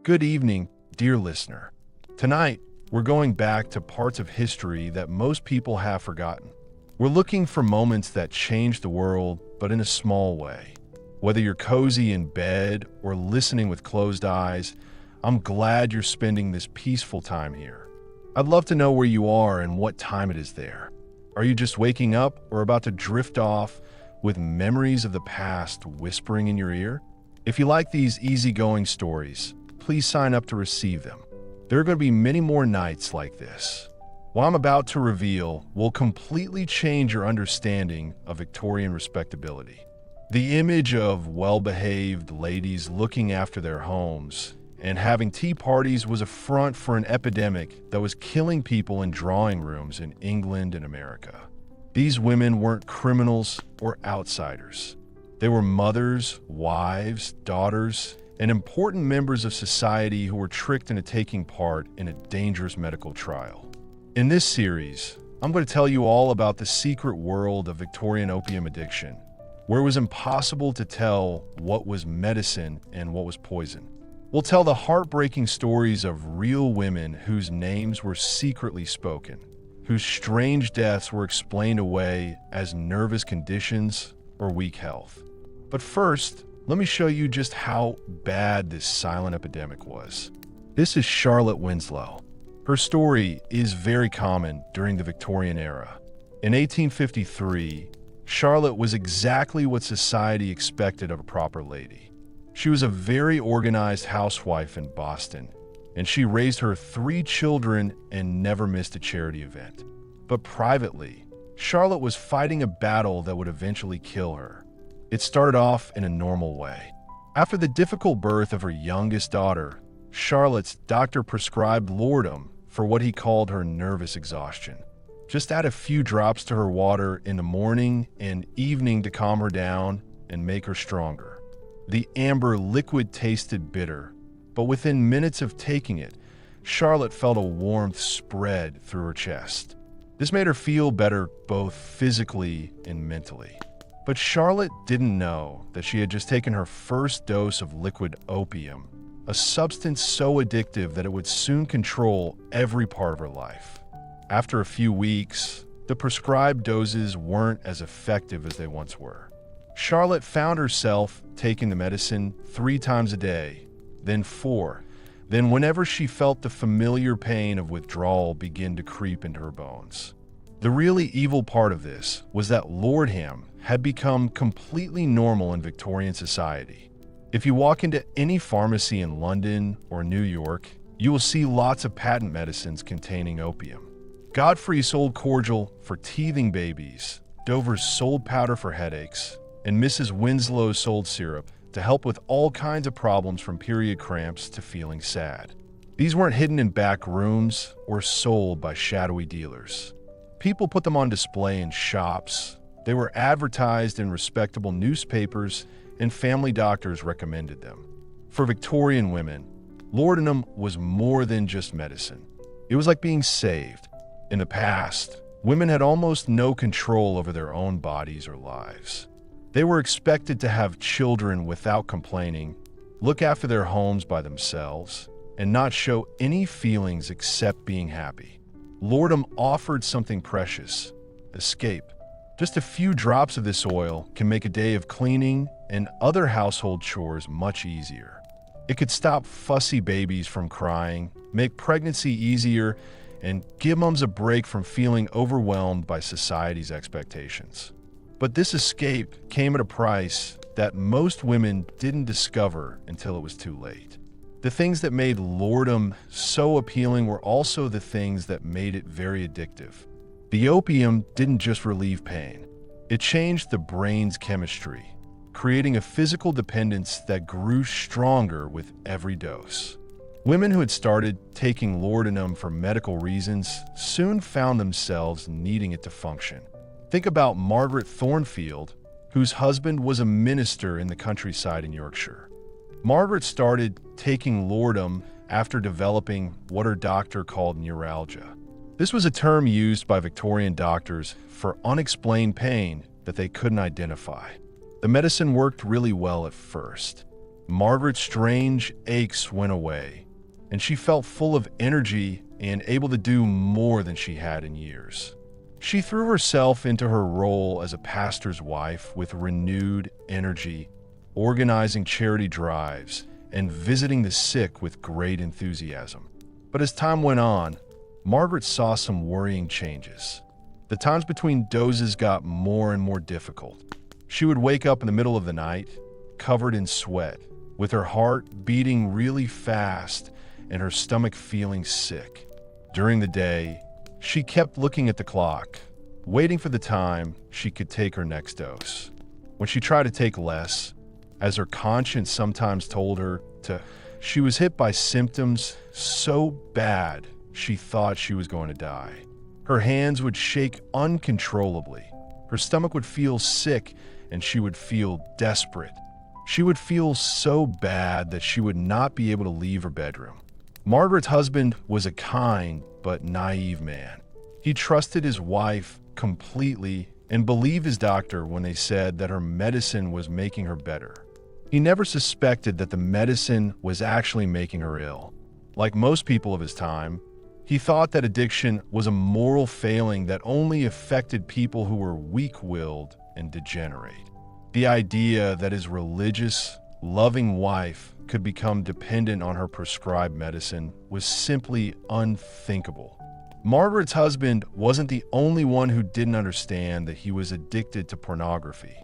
Good evening, dear listener. Tonight, we're going back to parts of history that most people have forgotten. We're looking for moments that changed the world, but in a small way. Whether you're cozy in bed or listening with closed eyes, I'm glad you're spending this peaceful time here. I'd love to know where you are and what time it is there. Are you just waking up or about to drift off with memories of the past whispering in your ear? If you like these easygoing stories, please sign up to receive them. There are going to be many more nights like this. What I'm about to reveal will completely change your understanding of Victorian respectability. The image of well-behaved ladies looking after their homes and having tea parties was a front for an epidemic that was killing people in drawing rooms in England and America. These women weren't criminals or outsiders. They were mothers, wives, daughters, and important members of society who were tricked into taking part in a dangerous medical trial. In this series, I'm going to tell you all about the secret world of Victorian opium addiction, where it was impossible to tell what was medicine and what was poison. We'll tell the heartbreaking stories of real women whose names were secretly spoken, whose strange deaths were explained away as nervous conditions or weak health. But first, let me show you just how bad this silent epidemic was. This is Charlotte Winslow. Her story is very common during the Victorian era. In 1853, Charlotte was exactly what society expected of a proper lady. She was a very organized housewife in Boston, and she raised her 3 children and never missed a charity event. But privately, Charlotte was fighting a battle that would eventually kill her. It started off in a normal way. After the difficult birth of her youngest daughter, Charlotte's doctor prescribed laudanum for what he called her nervous exhaustion. Just add a few drops to her water in the morning and evening to calm her down and make her stronger. The amber liquid tasted bitter, but within minutes of taking it, Charlotte felt a warmth spread through her chest. This made her feel better both physically and mentally. But Charlotte didn't know that she had just taken her first dose of liquid opium, a substance so addictive that it would soon control every part of her life. After a few weeks, the prescribed doses weren't as effective as they once were. Charlotte found herself taking the medicine 3 times a day, then 4, then whenever she felt the familiar pain of withdrawal begin to creep into her bones. The really evil part of this was that laudanum had become completely normal in Victorian society. If you walk into any pharmacy in London or New York, you will see lots of patent medicines containing opium. Godfrey sold cordial for teething babies, Dover sold powder for headaches, and Mrs. Winslow sold syrup to help with all kinds of problems from period cramps to feeling sad. These weren't hidden in back rooms or sold by shadowy dealers. People put them on display in shops. They were advertised in respectable newspapers, and family doctors recommended them. For Victorian women, laudanum was more than just medicine. It was like being saved. In the past, women had almost no control over their own bodies or lives. They were expected to have children without complaining, look after their homes by themselves, and not show any feelings except being happy. Laudanum offered something precious: escape. Just a few drops of this oil can make a day of cleaning and other household chores much easier. It could stop fussy babies from crying, make pregnancy easier, and give moms a break from feeling overwhelmed by society's expectations. But this escape came at a price that most women didn't discover until it was too late. The things that made laudanum so appealing were also the things that made it very addictive. The opium didn't just relieve pain. It changed the brain's chemistry, creating a physical dependence that grew stronger with every dose. Women who had started taking laudanum for medical reasons soon found themselves needing it to function. Think about Margaret Thornfield, whose husband was a minister in the countryside in Yorkshire. Margaret started taking laudanum after developing what her doctor called neuralgia. This was a term used by Victorian doctors for unexplained pain that they couldn't identify. The medicine worked really well at first. Margaret's strange aches went away, and she felt full of energy and able to do more than she had in years. She threw herself into her role as a pastor's wife with renewed energy, organizing charity drives and visiting the sick with great enthusiasm. But as time went on, Margaret saw some worrying changes. The times between doses got more and more difficult. She would wake up in the middle of the night, covered in sweat, with her heart beating really fast and her stomach feeling sick. During the day, she kept looking at the clock, waiting for the time she could take her next dose. When she tried to take less, as her conscience sometimes told her to, she was hit by symptoms so bad she thought she was going to die. Her hands would shake uncontrollably. Her stomach would feel sick and she would feel desperate. She would feel so bad that she would not be able to leave her bedroom. Margaret's husband was a kind but naive man. He trusted his wife completely and believed his doctor when they said that her medicine was making her better. He never suspected that the medicine was actually making her ill. Like most people of his time, he thought that addiction was a moral failing that only affected people who were weak-willed and degenerate. The idea that his religious, loving wife could become dependent on her prescribed medicine was simply unthinkable. Margaret's husband wasn't the only one who didn't understand that he was addicted to pornography.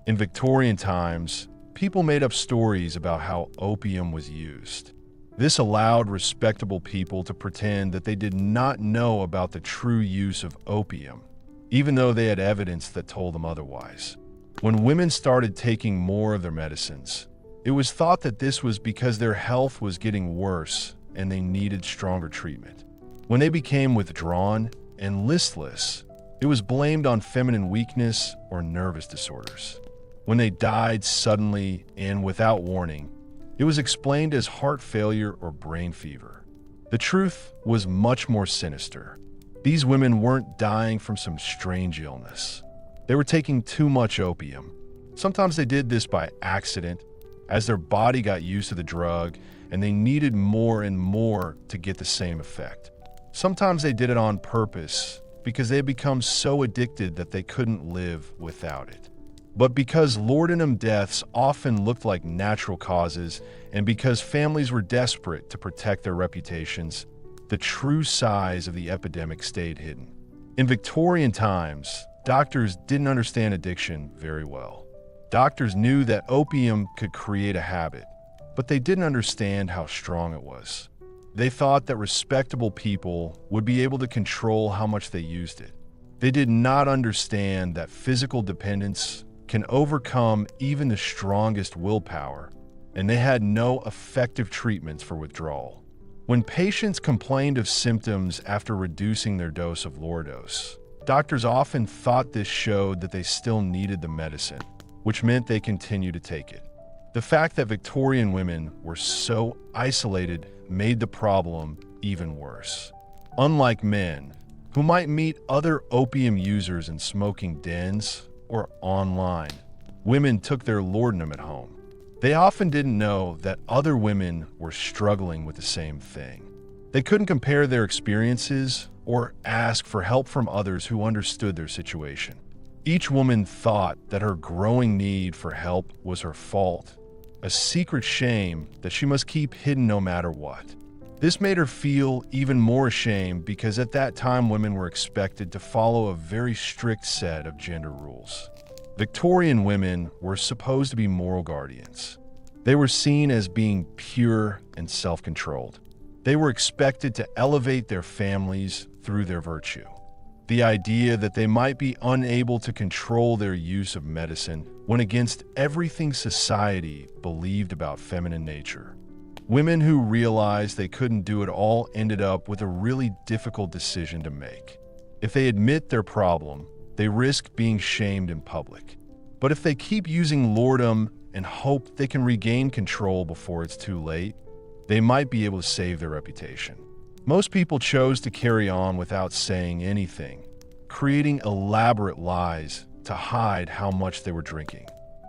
In Victorian times, people made up stories about how opium was used. This allowed respectable people to pretend that they did not know about the true use of opium, even though they had evidence that told them otherwise. When women started taking more of their medicines, it was thought that this was because their health was getting worse and they needed stronger treatment. When they became withdrawn and listless, it was blamed on feminine weakness or nervous disorders. When they died suddenly and without warning, it was explained as heart failure or brain fever. The truth was much more sinister. These women weren't dying from some strange illness. They were taking too much opium. Sometimes they did this by accident, as their body got used to the drug and they needed more and more to get the same effect. Sometimes they did it on purpose because they had become so addicted that they couldn't live without it. But because laudanum deaths often looked like natural causes and because families were desperate to protect their reputations, the true size of the epidemic stayed hidden. In Victorian times, doctors didn't understand addiction very well. Doctors knew that opium could create a habit, but they didn't understand how strong it was. They thought that respectable people would be able to control how much they used it. They did not understand that physical dependence can overcome even the strongest willpower, and they had no effective treatments for withdrawal. When patients complained of symptoms after reducing their dose of Lordos, doctors often thought this showed that they still needed the medicine, which meant they continued to take it. The fact that Victorian women were so isolated made the problem even worse. Unlike men, who might meet other opium users in smoking dens or online, women took their laudanum at home. They often didn't know that other women were struggling with the same thing. They couldn't compare their experiences or ask for help from others who understood their situation. Each woman thought that her growing need for help was her fault, a secret shame that she must keep hidden no matter what. This made her feel even more ashamed because at that time women were expected to follow a very strict set of gender rules. Victorian women were supposed to be moral guardians. They were seen as being pure and self-controlled. They were expected to elevate their families through their virtue. The idea that they might be unable to control their use of medicine went against everything society believed about feminine nature. Women who realized they couldn't do it all ended up with a really difficult decision to make. If they admit their problem, they risk being shamed in public. But if they keep using laudanum and hope they can regain control before it's too late, they might be able to save their reputation. Most people chose to carry on without saying anything, creating elaborate lies to hide how much they were drinking.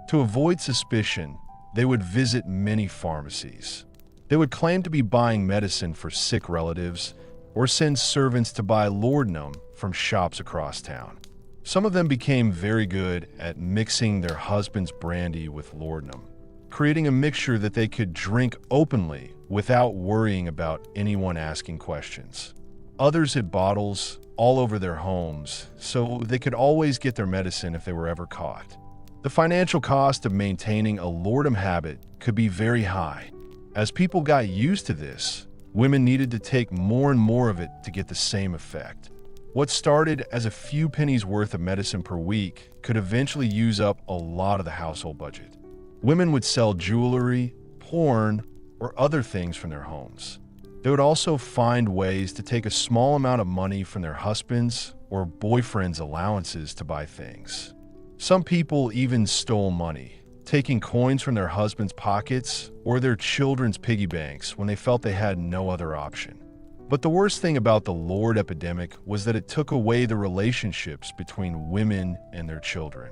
To avoid suspicion, they would visit many pharmacies. They would claim to be buying medicine for sick relatives or send servants to buy laudanum from shops across town. Some of them became very good at mixing their husband's brandy with laudanum, creating a mixture that they could drink openly without worrying about anyone asking questions. Others had bottles all over their homes, so they could always get their medicine if they were ever caught. The financial cost of maintaining a laudanum habit could be very high. As people got used to this, women needed to take more and more of it to get the same effect. What started as a few pennies worth of medicine per week could eventually use up a lot of the household budget. Women would sell jewelry, porn, or other things from their homes. They would also find ways to take a small amount of money from their husbands' or boyfriends' allowances to buy things. Some people even stole money, taking coins from their husbands' pockets or their children's piggy banks when they felt they had no other option. But the worst thing about the Lord epidemic was that it took away the relationships between women and their children.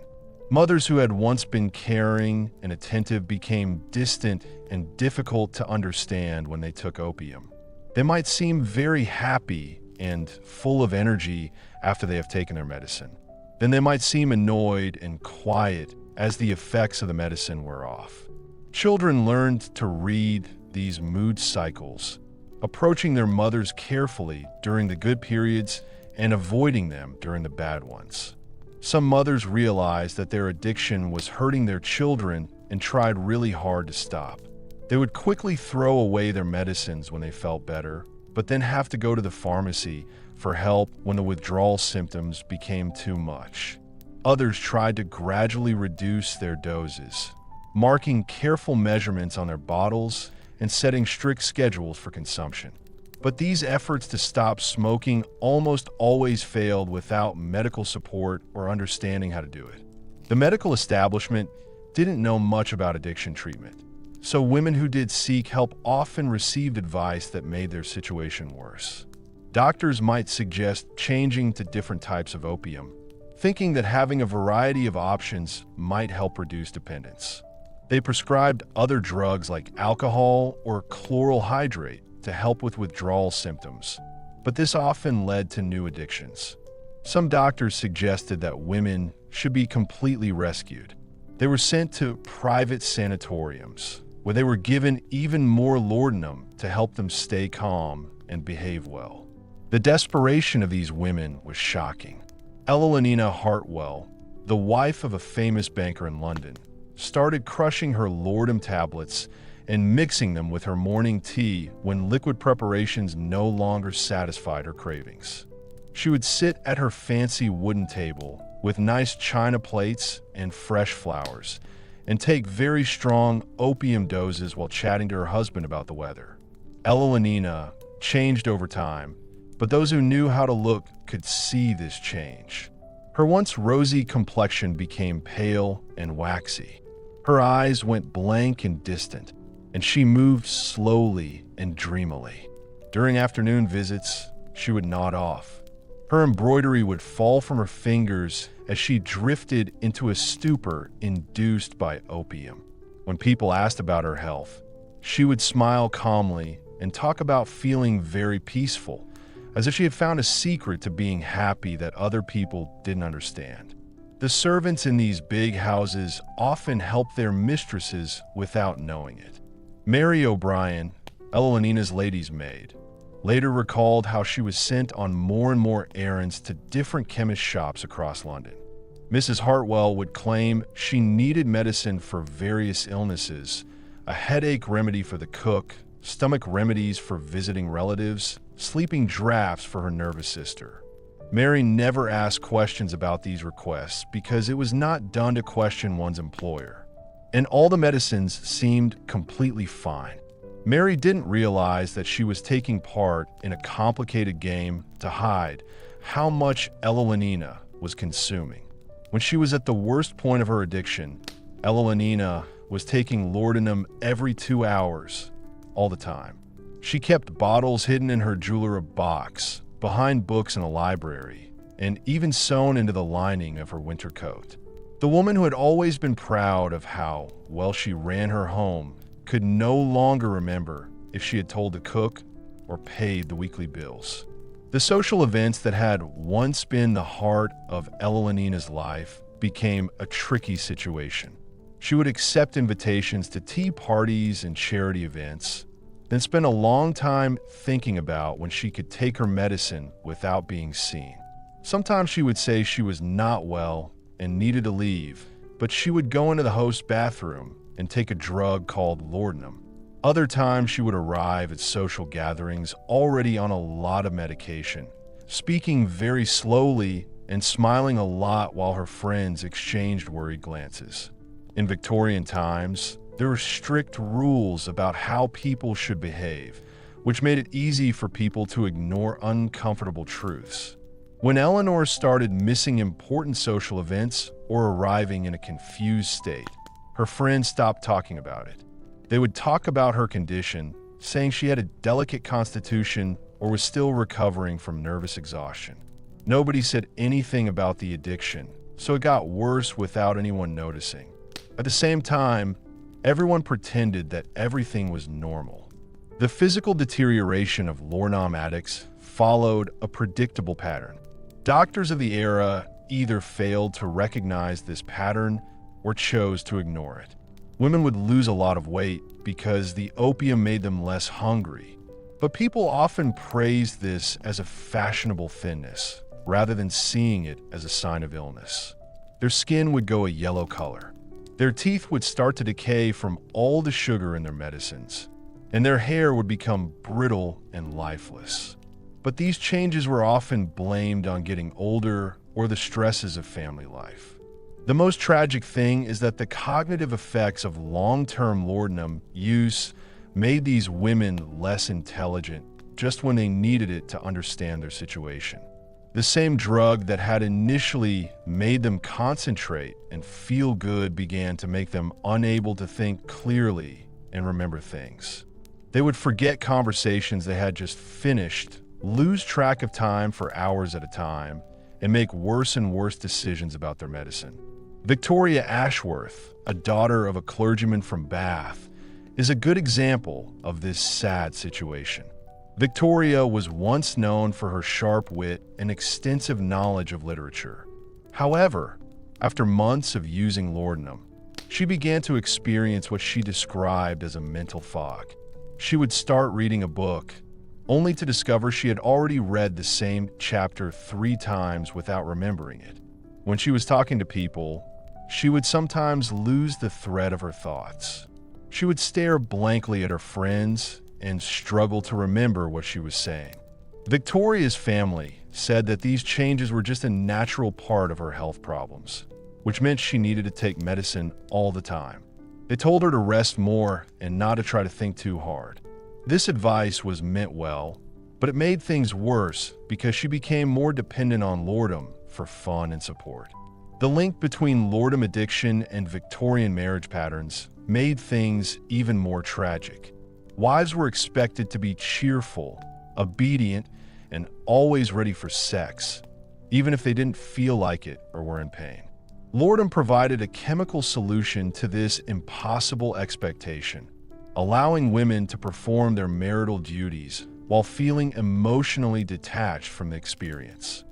Mothers who had once been caring and attentive became distant and difficult to understand when they took opium. They might seem very happy and full of energy after they have taken their medicine. Then they might seem annoyed and quiet as the effects of the medicine wear off. Children learned to read these mood cycles, approaching their mothers carefully during the good periods and avoiding them during the bad ones. Some mothers realized that their addiction was hurting their children and tried really hard to stop. They would quickly throw away their medicines when they felt better, but then have to go to the pharmacy for help when the withdrawal symptoms became too much. Others tried to gradually reduce their doses, marking careful measurements on their bottles and setting strict schedules for consumption. But these efforts to stop smoking almost always failed without medical support or understanding how to do it. The medical establishment didn't know much about addiction treatment, so women who did seek help often received advice that made their situation worse. Doctors might suggest changing to different types of opium, thinking that having a variety of options might help reduce dependence. They prescribed other drugs like alcohol or chloral hydrate to help with withdrawal symptoms, but this often led to new addictions. Some doctors suggested that women should be completely rescued. They were sent to private sanatoriums, where they were given even more laudanum to help them stay calm and behave well. The desperation of these women was shocking. Evelina Hartwell, the wife of a famous banker in London, started crushing her laudanum tablets and mixing them with her morning tea when liquid preparations no longer satisfied her cravings. She would sit at her fancy wooden table with nice china plates and fresh flowers and take very strong opium doses while chatting to her husband about the weather. Evelina changed over time, but those who knew how to look could see this change. Her once rosy complexion became pale and waxy. Her eyes went blank and distant, and she moved slowly and dreamily. During afternoon visits, she would nod off. Her embroidery would fall from her fingers as she drifted into a stupor induced by opium. When people asked about her health, she would smile calmly and talk about feeling very peaceful, as if she had found a secret to being happy that other people didn't understand. The servants in these big houses often helped their mistresses without knowing it. Mary O'Brien, Evelina's lady's maid, later recalled how she was sent on more and more errands to different chemist shops across London. Mrs. Hartwell would claim she needed medicine for various illnesses, a headache remedy for the cook, stomach remedies for visiting relatives, sleeping draughts for her nervous sister. Mary never asked questions about these requests because it was not done to question one's employer, and all the medicines seemed completely fine. Mary didn't realize that she was taking part in a complicated game to hide how much Evelina was consuming. When she was at the worst point of her addiction, Evelina was taking laudanum every 2 hours, all the time. She kept bottles hidden in her jewelry box, behind books in a library, and even sewn into the lining of her winter coat. The woman who had always been proud of how well she ran her home could no longer remember if she had told the cook or paid the weekly bills. The social events that had once been the heart of Elenina's life became a tricky situation. She would accept invitations to tea parties and charity events, then spend a long time thinking about when she could take her medicine without being seen. Sometimes she would say she was not well and needed to leave, but she would go into the host's bathroom and take a drug called laudanum. Other times she would arrive at social gatherings already on a lot of medication, speaking very slowly and smiling a lot while her friends exchanged worried glances. In Victorian times, there were strict rules about how people should behave, which made it easy for people to ignore uncomfortable truths. When Eleanor started missing important social events or arriving in a confused state, her friends stopped talking about it. They would talk about her condition, saying she had a delicate constitution or was still recovering from nervous exhaustion. Nobody said anything about the addiction, so it got worse without anyone noticing. At the same time, everyone pretended that everything was normal. The physical deterioration of laudanum addicts followed a predictable pattern. Doctors of the era either failed to recognize this pattern or chose to ignore it. Women would lose a lot of weight because the opium made them less hungry, but people often praised this as a fashionable thinness rather than seeing it as a sign of illness. Their skin would go a yellow color. Their teeth would start to decay from all the sugar in their medicines, and their hair would become brittle and lifeless. But these changes were often blamed on getting older or the stresses of family life. The most tragic thing is that the cognitive effects of long-term laudanum use made these women less intelligent just when they needed it to understand their situation. The same drug that had initially made them concentrate and feel good began to make them unable to think clearly and remember things. They would forget conversations they had just finished, lose track of time for hours at a time, and make worse and worse decisions about their medicine. Victoria Ashworth, a daughter of a clergyman from Bath, is a good example of this sad situation. Victoria was once known for her sharp wit and extensive knowledge of literature. However, after months of using laudanum, she began to experience what she described as a mental fog. She would start reading a book, only to discover she had already read the same chapter 3 times without remembering it. When she was talking to people, she would sometimes lose the thread of her thoughts. She would stare blankly at her friends and struggle to remember what she was saying. Victoria's family said that these changes were just a natural part of her health problems, which meant she needed to take medicine all the time. They told her to rest more and not to try to think too hard. This advice was meant well, but it made things worse because she became more dependent on laudanum for fun and support. The link between laudanum addiction and Victorian marriage patterns made things even more tragic. Wives were expected to be cheerful, obedient, and always ready for sex, even if they didn't feel like it or were in pain. Laudanum provided a chemical solution to this impossible expectation, allowing women to perform their marital duties while feeling emotionally detached from the experience.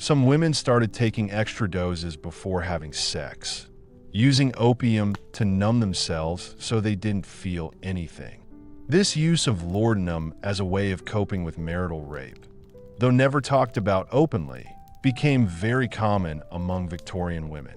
Some women started taking extra doses before having sex, using opium to numb themselves so they didn't feel anything. This use of laudanum as a way of coping with marital rape, though never talked about openly, became very common among Victorian women.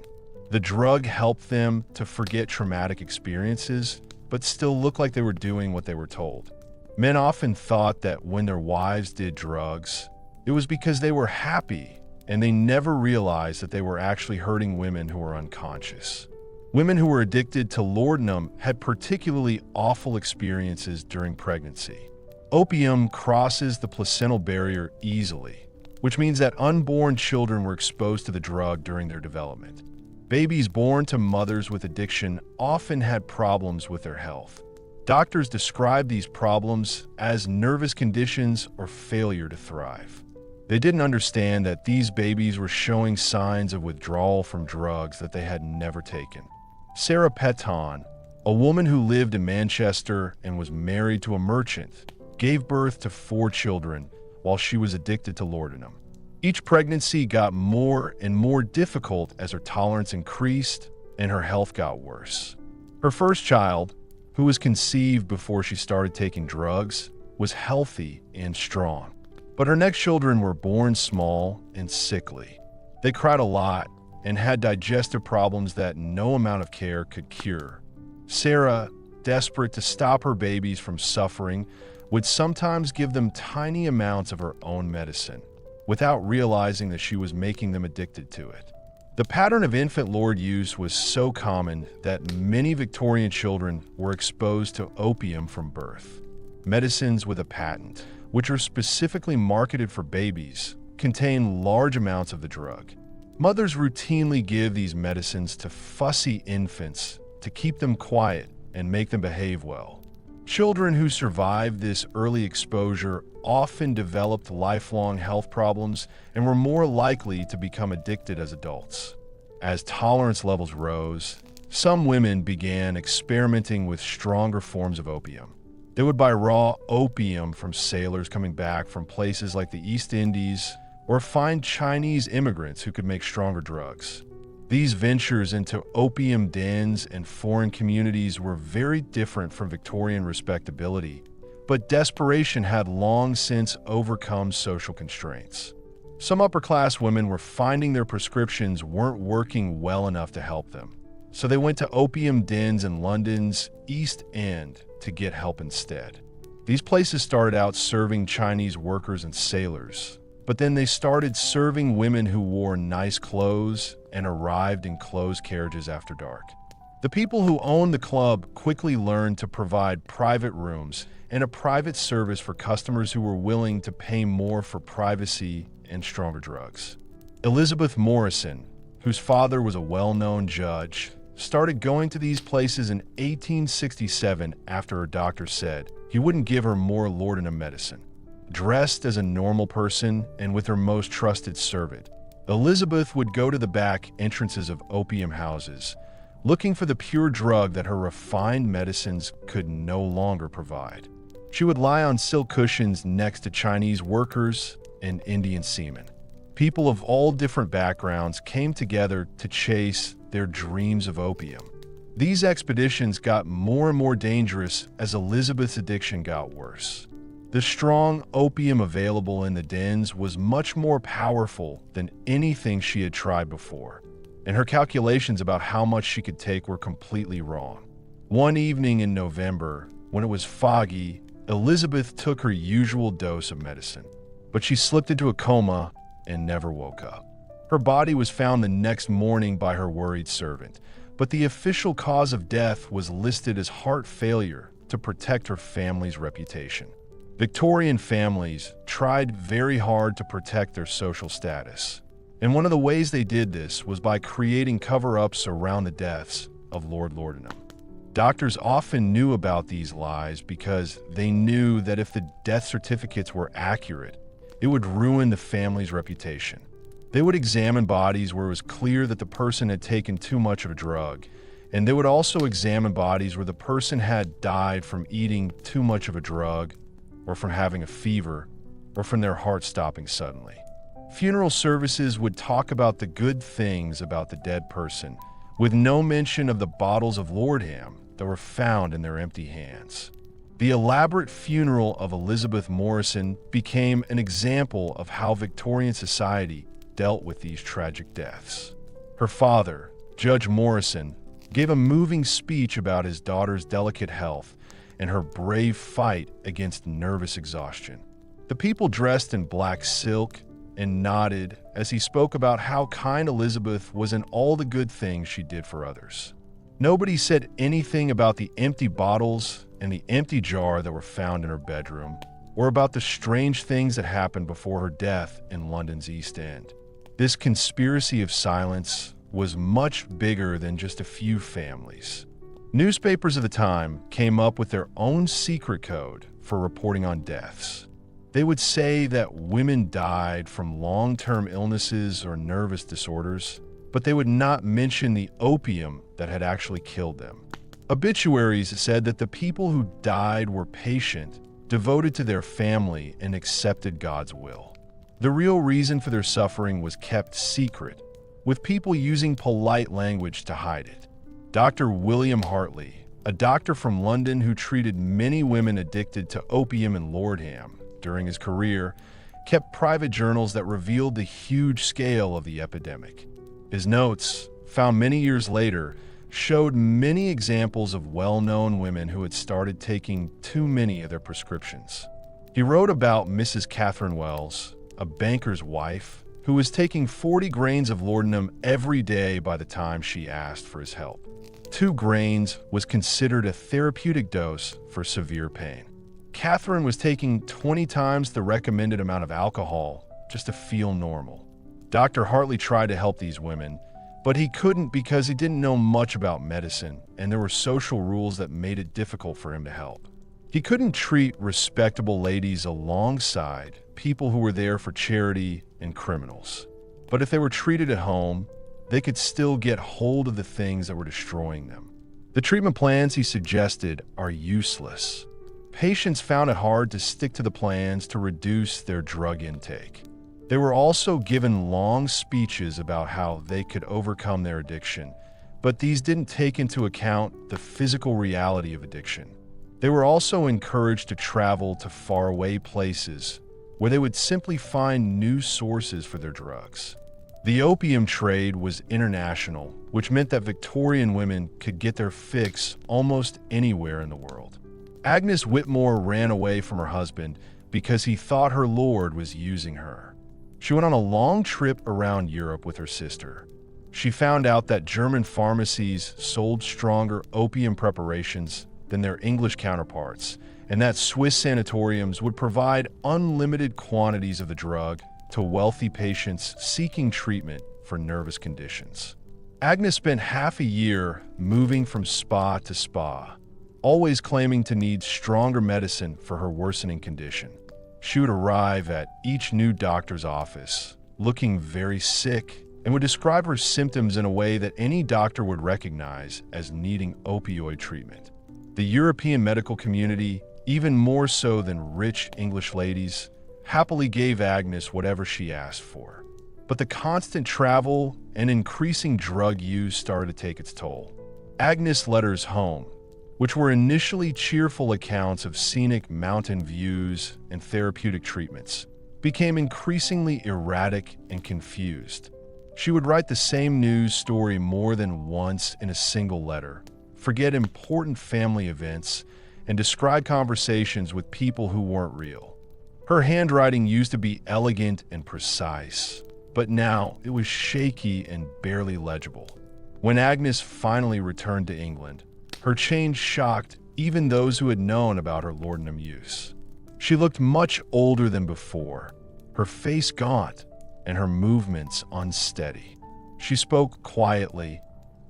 The drug helped them to forget traumatic experiences, but still look like they were doing what they were told. Men often thought that when their wives did drugs, it was because they were happy, and they never realized that they were actually hurting women who were unconscious. Women who were addicted to laudanum had particularly awful experiences during pregnancy. Opium crosses the placental barrier easily, which means that unborn children were exposed to the drug during their development. Babies born to mothers with addiction often had problems with their health. Doctors describe these problems as nervous conditions or failure to thrive. They didn't understand that these babies were showing signs of withdrawal from drugs that they had never taken. Sarah Peton, a woman who lived in Manchester and was married to a merchant, gave birth to 4 children while she was addicted to laudanum. Each pregnancy got more and more difficult as her tolerance increased and her health got worse. Her first child, who was conceived before she started taking drugs, was healthy and strong. But her next children were born small and sickly. They cried a lot and had digestive problems that no amount of care could cure. Sarah, desperate to stop her babies from suffering, would sometimes give them tiny amounts of her own medicine, without realizing that she was making them addicted to it. The pattern of infant lord use was so common that many Victorian children were exposed to opium from birth. Medicines with a patent, which are specifically marketed for babies, contain large amounts of the drug. Mothers routinely give these medicines to fussy infants to keep them quiet and make them behave well. Children who survived this early exposure often developed lifelong health problems and were more likely to become addicted as adults. As tolerance levels rose, some women began experimenting with stronger forms of opium. They would buy raw opium from sailors coming back from places like the East Indies, or find Chinese immigrants who could make stronger drugs. These ventures into opium dens and foreign communities were very different from Victorian respectability, but desperation had long since overcome social constraints. Some upper-class women were finding their prescriptions weren't working well enough to help them, so they went to opium dens in London's East End to get help instead. These places started out serving Chinese workers and sailors, but then they started serving women who wore nice clothes and arrived in closed carriages after dark. The people who owned the club quickly learned to provide private rooms and a private service for customers who were willing to pay more for privacy and stronger drugs. Elizabeth Morrison, whose father was a well-known judge, started going to these places in 1867 after her doctor said he wouldn't give her more laudanum medicine. Dressed as a normal person and with her most trusted servant, Elizabeth would go to the back entrances of opium houses, looking for the pure drug that her refined medicines could no longer provide. She would lie on silk cushions next to Chinese workers and Indian seamen. People of all different backgrounds came together to chase their dreams of opium. These expeditions got more and more dangerous as Elizabeth's addiction got worse. The strong opium available in the dens was much more powerful than anything she had tried before, and her calculations about how much she could take were completely wrong. One evening in November, when it was foggy, Elizabeth took her usual dose of medicine, but she slipped into a coma and never woke up. Her body was found the next morning by her worried servant, but the official cause of death was listed as heart failure to protect her family's reputation. Victorian families tried very hard to protect their social status, and one of the ways they did this was by creating cover-ups around the deaths of Lord Laudanum. Doctors often knew about these lies because they knew that if the death certificates were accurate, it would ruin the family's reputation. They would examine bodies where it was clear that the person had taken too much of a drug, and they would also examine bodies where the person had died from eating too much of a drug, or from having a fever, or from their heart stopping suddenly. Funeral services would talk about the good things about the dead person, with no mention of the bottles of Lordham that were found in their empty hands. The elaborate funeral of Elizabeth Morrison became an example of how Victorian society dealt with these tragic deaths. Her father, Judge Morrison, gave a moving speech about his daughter's delicate health and her brave fight against nervous exhaustion. The people dressed in black silk and nodded as he spoke about how kind Elizabeth was in all the good things she did for others. Nobody said anything about the empty bottles and the empty jar that were found in her bedroom, or about the strange things that happened before her death in London's East End. This conspiracy of silence was much bigger than just a few families. Newspapers of the time came up with their own secret code for reporting on deaths. They would say that women died from long-term illnesses or nervous disorders, but they would not mention the opium that had actually killed them. Obituaries said that the people who died were patient, devoted to their family, and accepted God's will. The real reason for their suffering was kept secret, with people using polite language to hide it. Dr. William Hartley, a doctor from London who treated many women addicted to opium and laudanum during his career, kept private journals that revealed the huge scale of the epidemic. His notes, found many years later, showed many examples of well-known women who had started taking too many of their prescriptions. He wrote about Mrs. Catherine Wells, a banker's wife, who was taking 40 grains of laudanum every day by the time she asked for his help. 2 grains was considered a therapeutic dose for severe pain. Catherine was taking 20 times the recommended amount of alcohol just to feel normal. Dr. Hartley tried to help these women, but he couldn't because he didn't know much about medicine, and there were social rules that made it difficult for him to help. He couldn't treat respectable ladies alongside people who were there for charity and criminals. But if they were treated at home, they could still get hold of the things that were destroying them. The treatment plans he suggested are useless. Patients found it hard to stick to the plans to reduce their drug intake. They were also given long speeches about how they could overcome their addiction, but these didn't take into account the physical reality of addiction. They were also encouraged to travel to faraway places where they would simply find new sources for their drugs. The opium trade was international, which meant that Victorian women could get their fix almost anywhere in the world. Agnes Whitmore ran away from her husband because he thought her lord was using her. She went on a long trip around Europe with her sister. She found out that German pharmacies sold stronger opium preparations than their English counterparts, and that Swiss sanatoriums would provide unlimited quantities of the drug to wealthy patients seeking treatment for nervous conditions. Agnes spent half a year moving from spa to spa, always claiming to need stronger medicine for her worsening condition. She would arrive at each new doctor's office, looking very sick, and would describe her symptoms in a way that any doctor would recognize as needing opioid treatment. The European medical community, even more so than rich English ladies, happily gave Agnes whatever she asked for. But the constant travel and increasing drug use started to take its toll. Agnes' letters home, which were initially cheerful accounts of scenic mountain views and therapeutic treatments, became increasingly erratic and confused. She would write the same news story more than once in a single letter, forget important family events, and describe conversations with people who weren't real. Her handwriting used to be elegant and precise, but now it was shaky and barely legible. When Agnes finally returned to England, her change shocked even those who had known about her laudanum use. She looked much older than before, her face gaunt and her movements unsteady. She spoke quietly,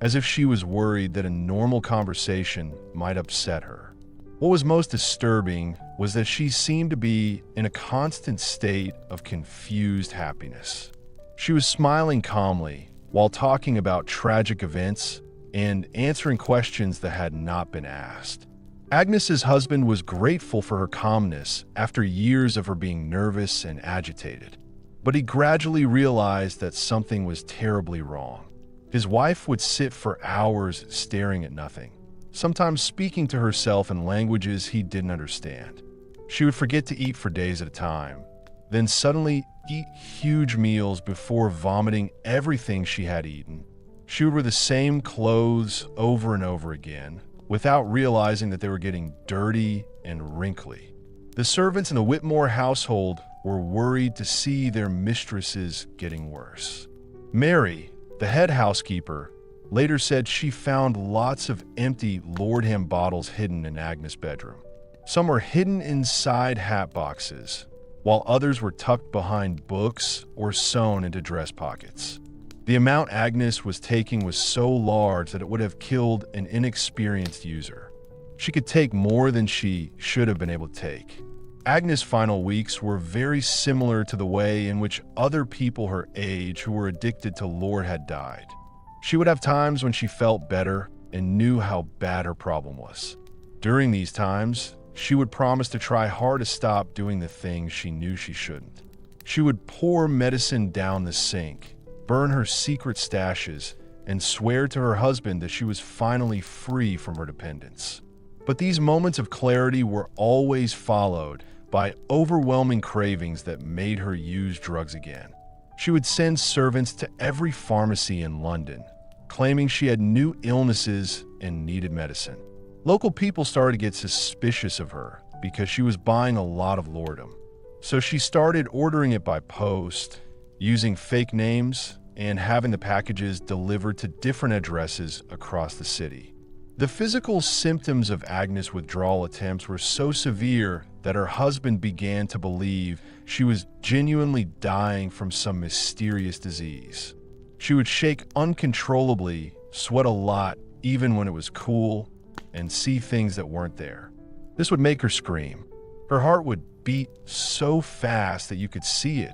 as if she was worried that a normal conversation might upset her. What was most disturbing was that she seemed to be in a constant state of confused happiness. She was smiling calmly while talking about tragic events and answering questions that had not been asked. Agnes's husband was grateful for her calmness after years of her being nervous and agitated, but he gradually realized that something was terribly wrong. His wife would sit for hours staring at nothing, sometimes speaking to herself in languages he didn't understand. She would forget to eat for days at a time, then suddenly eat huge meals before vomiting everything she had eaten. She would wear the same clothes over and over again, without realizing that they were getting dirty and wrinkly. The servants in the Whitmore household were worried to see their mistresses getting worse. Mary, the head housekeeper, later said she found lots of empty laudanum bottles hidden in Agnes' bedroom. Some were hidden inside hat boxes, while others were tucked behind books or sewn into dress pockets. The amount Agnes was taking was so large that it would have killed an inexperienced user. She could take more than she should have been able to take. Agnes' final weeks were very similar to the way in which other people her age who were addicted to lore had died. She would have times when she felt better and knew how bad her problem was. During these times, she would promise to try hard to stop doing the things she knew she shouldn't. She would pour medicine down the sink, burn her secret stashes, and swear to her husband that she was finally free from her dependence. But these moments of clarity were always followed by overwhelming cravings that made her use drugs again. She would send servants to every pharmacy in London, claiming she had new illnesses and needed medicine. Local people started to get suspicious of her because she was buying a lot of laudanum. So she started ordering it by post, using fake names, and having the packages delivered to different addresses across the city. The physical symptoms of Agnes' withdrawal attempts were so severe that her husband began to believe she was genuinely dying from some mysterious disease. She would shake uncontrollably, sweat a lot even when it was cool, and see things that weren't there. This would make her scream. Her heart would beat so fast that you could see it,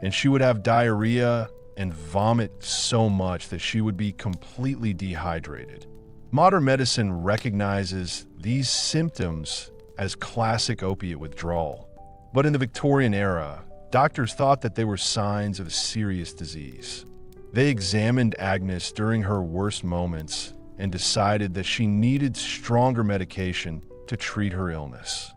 and she would have diarrhea and vomit so much that she would be completely dehydrated. Modern medicine recognizes these symptoms as classic opiate withdrawal, but in the Victorian era, doctors thought that they were signs of a serious disease. They examined Agnes during her worst moments and decided that she needed stronger medication to treat her illness.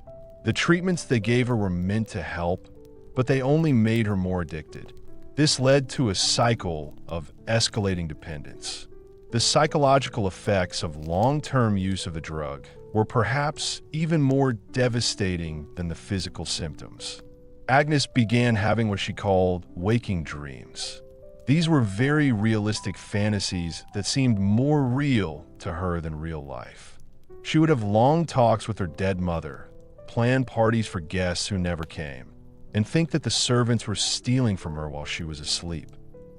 The treatments they gave her were meant to help, but they only made her more addicted. This led to a cycle of escalating dependence. The psychological effects of long-term use of the drug were perhaps even more devastating than the physical symptoms. Agnes began having what she called waking dreams. These were very realistic fantasies that seemed more real to her than real life. She would have long talks with her dead mother, plan parties for guests who never came, and think that the servants were stealing from her while she was asleep.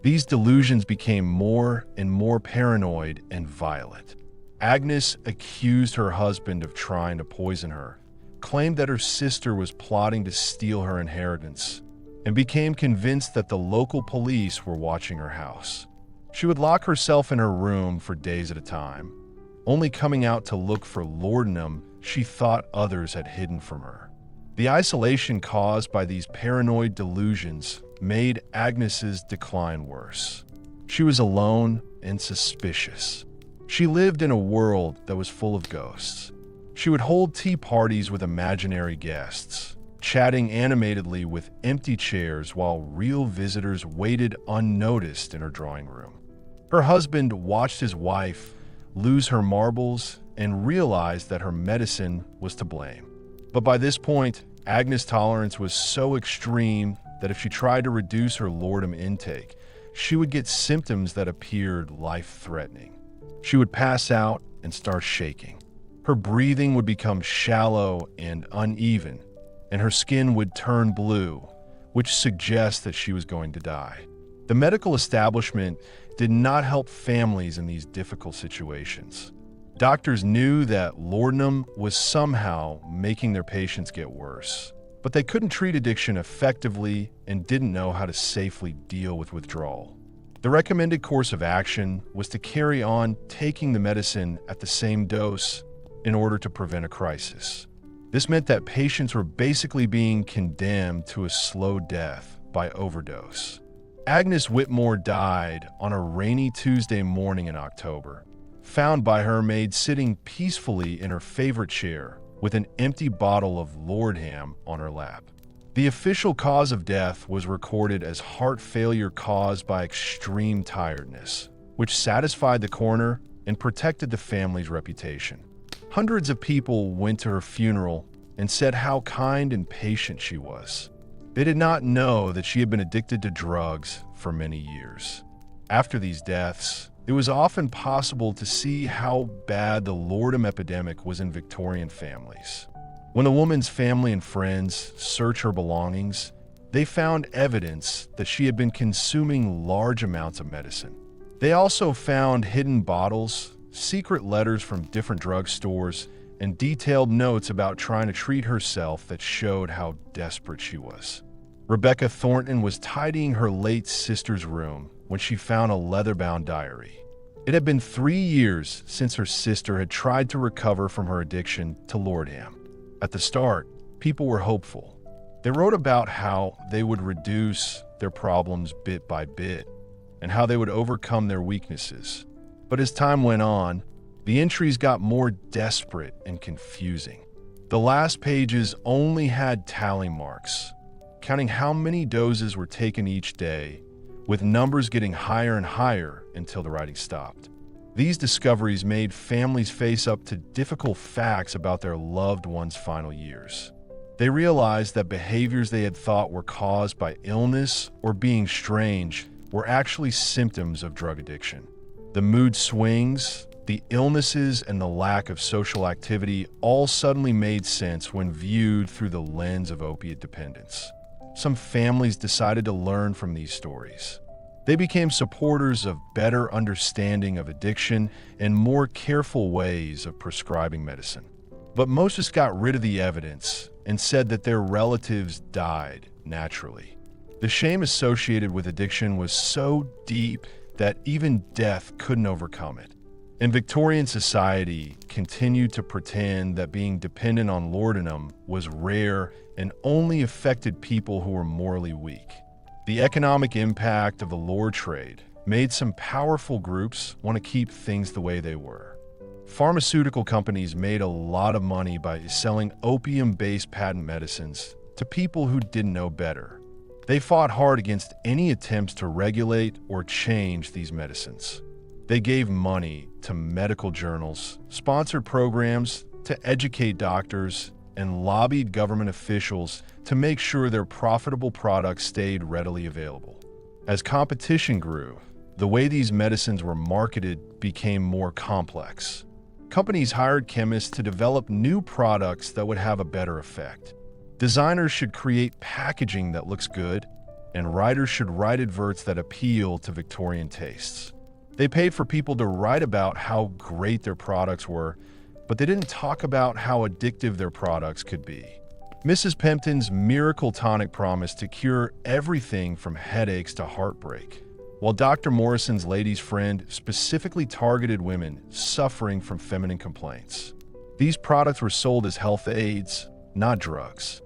These delusions became more and more paranoid and violent. Agnes accused her husband of trying to poison her, claimed that her sister was plotting to steal her inheritance, and became convinced that the local police were watching her house. She would lock herself in her room for days at a time, only coming out to look for laudanum she thought others had hidden from her. The isolation caused by these paranoid delusions made Agnes's decline worse. She was alone and suspicious. She lived in a world that was full of ghosts. She would hold tea parties with imaginary guests, chatting animatedly with empty chairs while real visitors waited unnoticed in her drawing room. Her husband watched his wife lose her marbles and realized that her medicine was to blame. But by this point, Agnes' tolerance was so extreme that if she tried to reduce her laudanum intake, she would get symptoms that appeared life-threatening. She would pass out and start shaking. Her breathing would become shallow and uneven, and her skin would turn blue, which suggests that she was going to die. The medical establishment did not help families in these difficult situations. Doctors knew that laudanum was somehow making their patients get worse, but they couldn't treat addiction effectively and didn't know how to safely deal with withdrawal. The recommended course of action was to carry on taking the medicine at the same dose in order to prevent a crisis. This meant that patients were basically being condemned to a slow death by overdose. Agnes Whitmore died on a rainy Tuesday morning in October, found by her maid sitting peacefully in her favorite chair with an empty bottle of Lordham on her lap. The official cause of death was recorded as heart failure caused by extreme tiredness, which satisfied the coroner and protected the family's reputation. Hundreds of people went to her funeral and said how kind and patient she was. They did not know that she had been addicted to drugs for many years. After these deaths, it was often possible to see how bad the laudanum epidemic was in Victorian families. When the woman's family and friends searched her belongings, they found evidence that she had been consuming large amounts of medicine. They also found hidden bottles, secret letters from different drugstores, and detailed notes about trying to treat herself that showed how desperate she was. Rebecca Thornton was tidying her late sister's room when she found a leather-bound diary. It had been 3 years since her sister had tried to recover from her addiction to laudanum. At the start, people were hopeful. They wrote about how they would reduce their problems bit by bit and how they would overcome their weaknesses. But as time went on, the entries got more desperate and confusing. The last pages only had tally marks, counting how many doses were taken each day, with numbers getting higher and higher until the writing stopped. These discoveries made families face up to difficult facts about their loved ones' final years. They realized that behaviors they had thought were caused by illness or being strange were actually symptoms of drug addiction. The mood swings, the illnesses, and the lack of social activity all suddenly made sense when viewed through the lens of opiate dependence. Some families decided to learn from these stories. They became supporters of better understanding of addiction and more careful ways of prescribing medicine. But most just got rid of the evidence and said that their relatives died naturally. The shame associated with addiction was so deep that even death couldn't overcome it. And Victorian society continued to pretend that being dependent on laudanum was rare and only affected people who were morally weak. The economic impact of the lure trade made some powerful groups want to keep things the way they were. Pharmaceutical companies made a lot of money by selling opium-based patent medicines to people who didn't know better. They fought hard against any attempts to regulate or change these medicines. They gave money to medical journals, sponsored programs to educate doctors, and lobbied government officials to make sure their profitable products stayed readily available. As competition grew, the way these medicines were marketed became more complex. Companies hired chemists to develop new products that would have a better effect. Designers should create packaging that looks good, and writers should write adverts that appeal to Victorian tastes. They paid for people to write about how great their products were, but they didn't talk about how addictive their products could be. Mrs. Pempton's miracle tonic promised to cure everything from headaches to heartbreak, while Dr. Morrison's Ladies' Friend specifically targeted women suffering from feminine complaints. These products were sold as health aids, not drugs.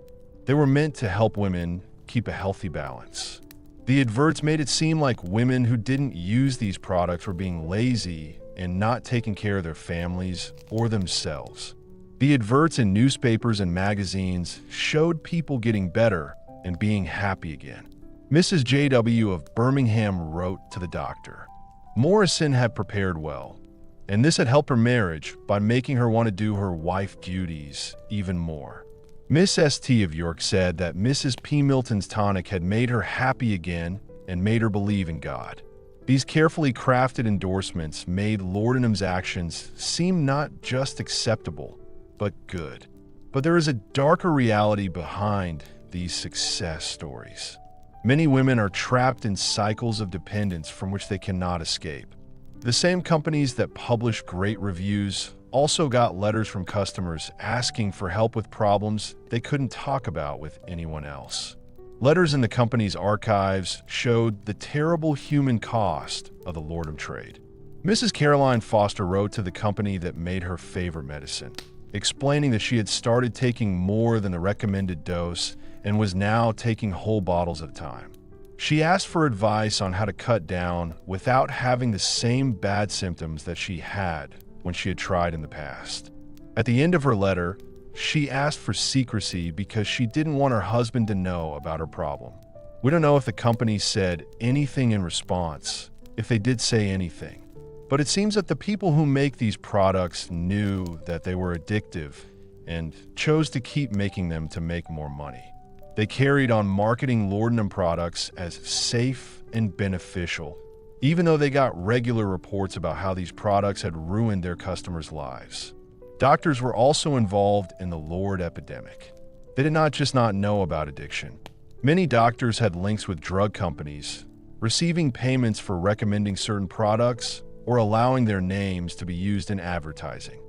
They were meant to help women keep a healthy balance. The adverts made it seem like women who didn't use these products were being lazy and not taking care of their families or themselves. The adverts in newspapers and magazines showed people getting better and being happy again. Mrs. J.W. of Birmingham wrote to the doctor. Morrison had prepared well, and this had helped her marriage by making her want to do her wife duties even more. Miss S.T. of York said that Mrs. P. Milton's tonic had made her happy again and made her believe in God. These carefully crafted endorsements made laudanum's actions seem not just acceptable, but good. But there is a darker reality behind these success stories. Many women are trapped in cycles of dependence from which they cannot escape. The same companies that publish great reviews also got letters from customers asking for help with problems they couldn't talk about with anyone else. Letters in the company's archives showed the terrible human cost of the laudanum trade. Mrs. Caroline Foster wrote to the company that made her favorite medicine, explaining that she had started taking more than the recommended dose and was now taking whole bottles at a time. She asked for advice on how to cut down without having the same bad symptoms that she had when she had tried in the past. At the end of her letter, she asked for secrecy because she didn't want her husband to know about her problem. We don't know if the company said anything in response, if they did say anything. But it seems that the people who make these products knew that they were addictive and chose to keep making them to make more money. They carried on marketing laudanum products as safe and beneficial, even though they got regular reports about how these products had ruined their customers' lives. Doctors were also involved in the lurid epidemic. They did not just not know about addiction. Many doctors had links with drug companies, receiving payments for recommending certain products or allowing their names to be used in advertising.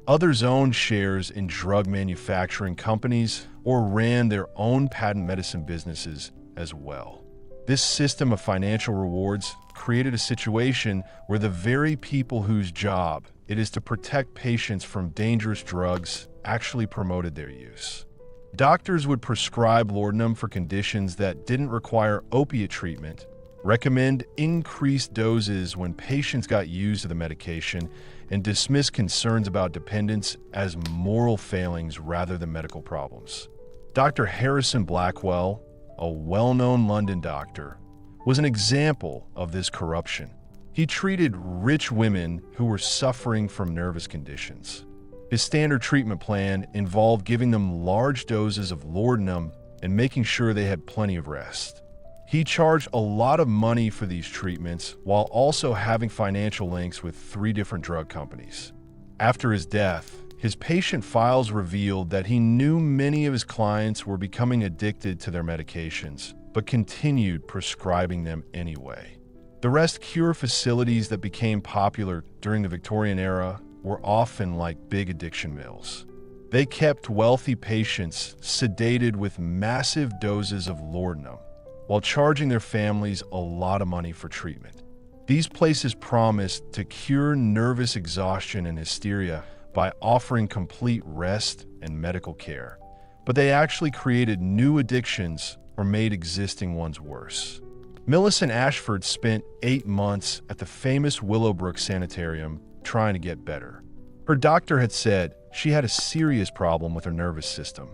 Others owned shares in drug manufacturing companies or ran their own patent medicine businesses as well. This system of financial rewards created a situation where the very people whose job it is to protect patients from dangerous drugs actually promoted their use. Doctors would prescribe laudanum for conditions that didn't require opiate treatment, recommend increased doses when patients got used to the medication, and dismiss concerns about dependence as moral failings rather than medical problems. Dr. Harrison Blackwell, a well-known London doctor, was an example of this corruption. He treated rich women who were suffering from nervous conditions. His standard treatment plan involved giving them large doses of laudanum and making sure they had plenty of rest. He charged a lot of money for these treatments while also having financial links with 3 different drug companies. After his death, his patient files revealed that he knew many of his clients were becoming addicted to their medications, but continued prescribing them anyway. The rest cure facilities that became popular during the Victorian era were often like big addiction mills. They kept wealthy patients sedated with massive doses of laudanum, while charging their families a lot of money for treatment. These places promised to cure nervous exhaustion and hysteria by offering complete rest and medical care, but they actually created new addictions or made existing ones worse. Millicent Ashford spent 8 months at the famous Willowbrook Sanitarium trying to get better. Her doctor had said she had a serious problem with her nervous system.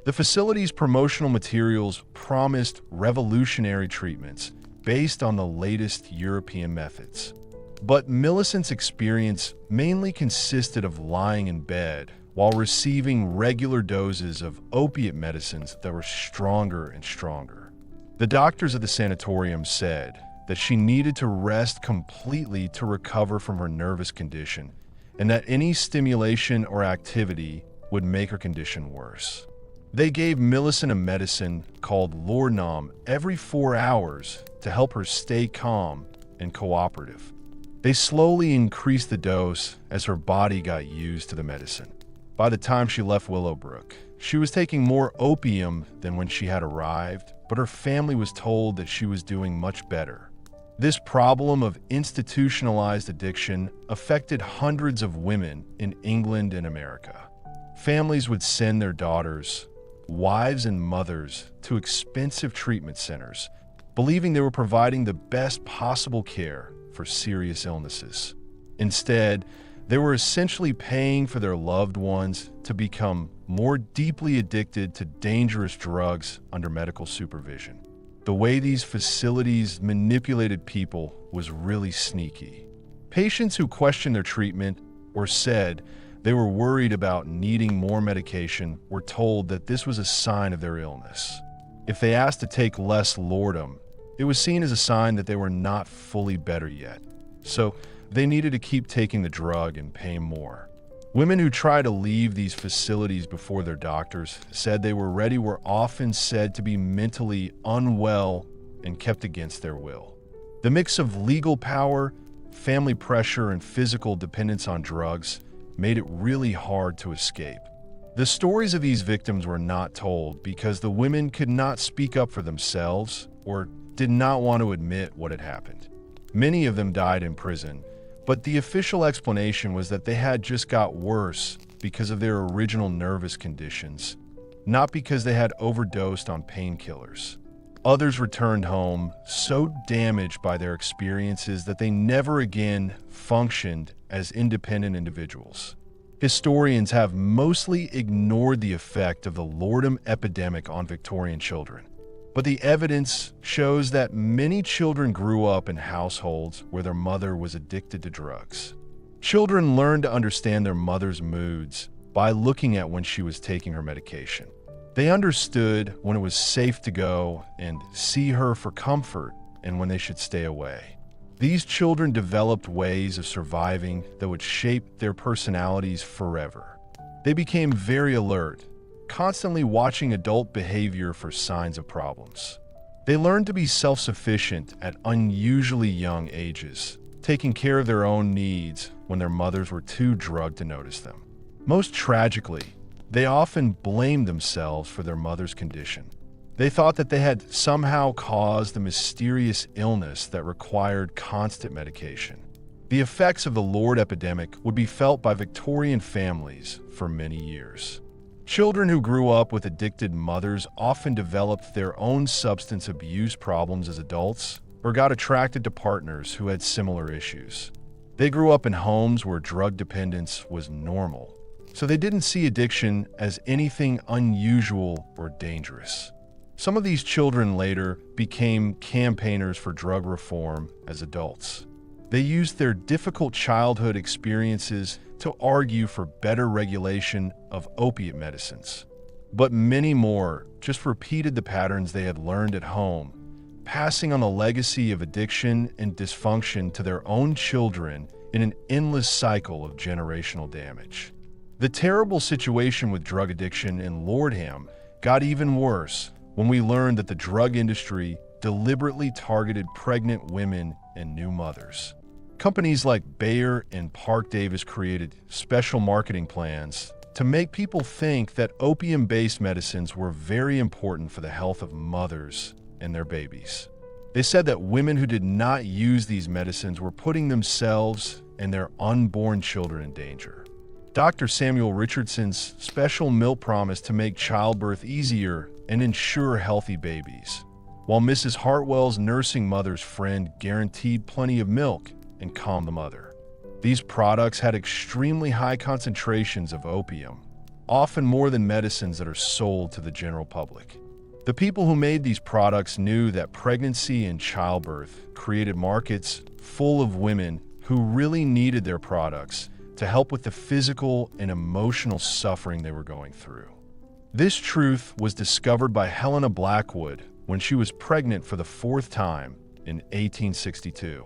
The facility's promotional materials promised revolutionary treatments based on the latest European methods. But Millicent's experience mainly consisted of lying in bed while receiving regular doses of opiate medicines that were stronger and stronger. The doctors at the sanatorium said that she needed to rest completely to recover from her nervous condition, and that any stimulation or activity would make her condition worse. They gave Millicent a medicine called laudanum every 4 hours to help her stay calm and cooperative. They slowly increased the dose as her body got used to the medicine. By the time she left Willowbrook, she was taking more opium than when she had arrived, but her family was told that she was doing much better. This problem of institutionalized addiction affected hundreds of women in England and America. Families would send their daughters, wives and mothers, to expensive treatment centers, believing they were providing the best possible care for serious illnesses. Instead, they were essentially paying for their loved ones to become more deeply addicted to dangerous drugs under medical supervision. The way these facilities manipulated people was really sneaky. Patients who questioned their treatment or said they were worried about needing more medication were told that this was a sign of their illness. If they asked to take less laudanum, it was seen as a sign that they were not fully better yet. So they needed to keep taking the drug and pay more. Women who tried to leave these facilities before their doctors said they were ready were often said to be mentally unwell and kept against their will. The mix of legal power, family pressure, and physical dependence on drugs made it really hard to escape. The stories of these victims were not told because the women could not speak up for themselves or did not want to admit what had happened. Many of them died in prison, but the official explanation was that they had just got worse because of their original nervous conditions, not because they had overdosed on painkillers. Others returned home so damaged by their experiences that they never again functioned as independent individuals. Historians have mostly ignored the effect of the laudanum epidemic on Victorian children, but the evidence shows that many children grew up in households where their mother was addicted to drugs. Children learned to understand their mother's moods by looking at when she was taking her medication. They understood when it was safe to go and see her for comfort and when they should stay away. These children developed ways of surviving that would shape their personalities forever. They became very alert, constantly watching adult behavior for signs of problems. They learned to be self-sufficient at unusually young ages, taking care of their own needs when their mothers were too drugged to notice them. Most tragically, they often blamed themselves for their mother's condition. They thought that they had somehow caused the mysterious illness that required constant medication. The effects of the Lord epidemic would be felt by Victorian families for many years. Children who grew up with addicted mothers often developed their own substance abuse problems as adults or got attracted to partners who had similar issues. They grew up in homes where drug dependence was normal, so they didn't see addiction as anything unusual or dangerous. Some of these children later became campaigners for drug reform as adults. They used their difficult childhood experiences to argue for better regulation of opiate medicines. But many more just repeated the patterns they had learned at home, passing on a legacy of addiction and dysfunction to their own children in an endless cycle of generational damage. The terrible situation with drug addiction in Lordham got even worse when we learned that the drug industry deliberately targeted pregnant women and new mothers. Companies like Bayer and Park Davis created special marketing plans to make people think that opium-based medicines were very important for the health of mothers and their babies. They said that women who did not use these medicines were putting themselves and their unborn children in danger. Dr. Samuel Richardson's special milk promised to make childbirth easier and ensure healthy babies, while Mrs. Hartwell's nursing mother's friend guaranteed plenty of milk and calm the mother. These products had extremely high concentrations of opium, often more than medicines that are sold to the general public. The people who made these products knew that pregnancy and childbirth created markets full of women who really needed their products to help with the physical and emotional suffering they were going through. This truth was discovered by Helena Blackwood when she was pregnant for the fourth time in 1862.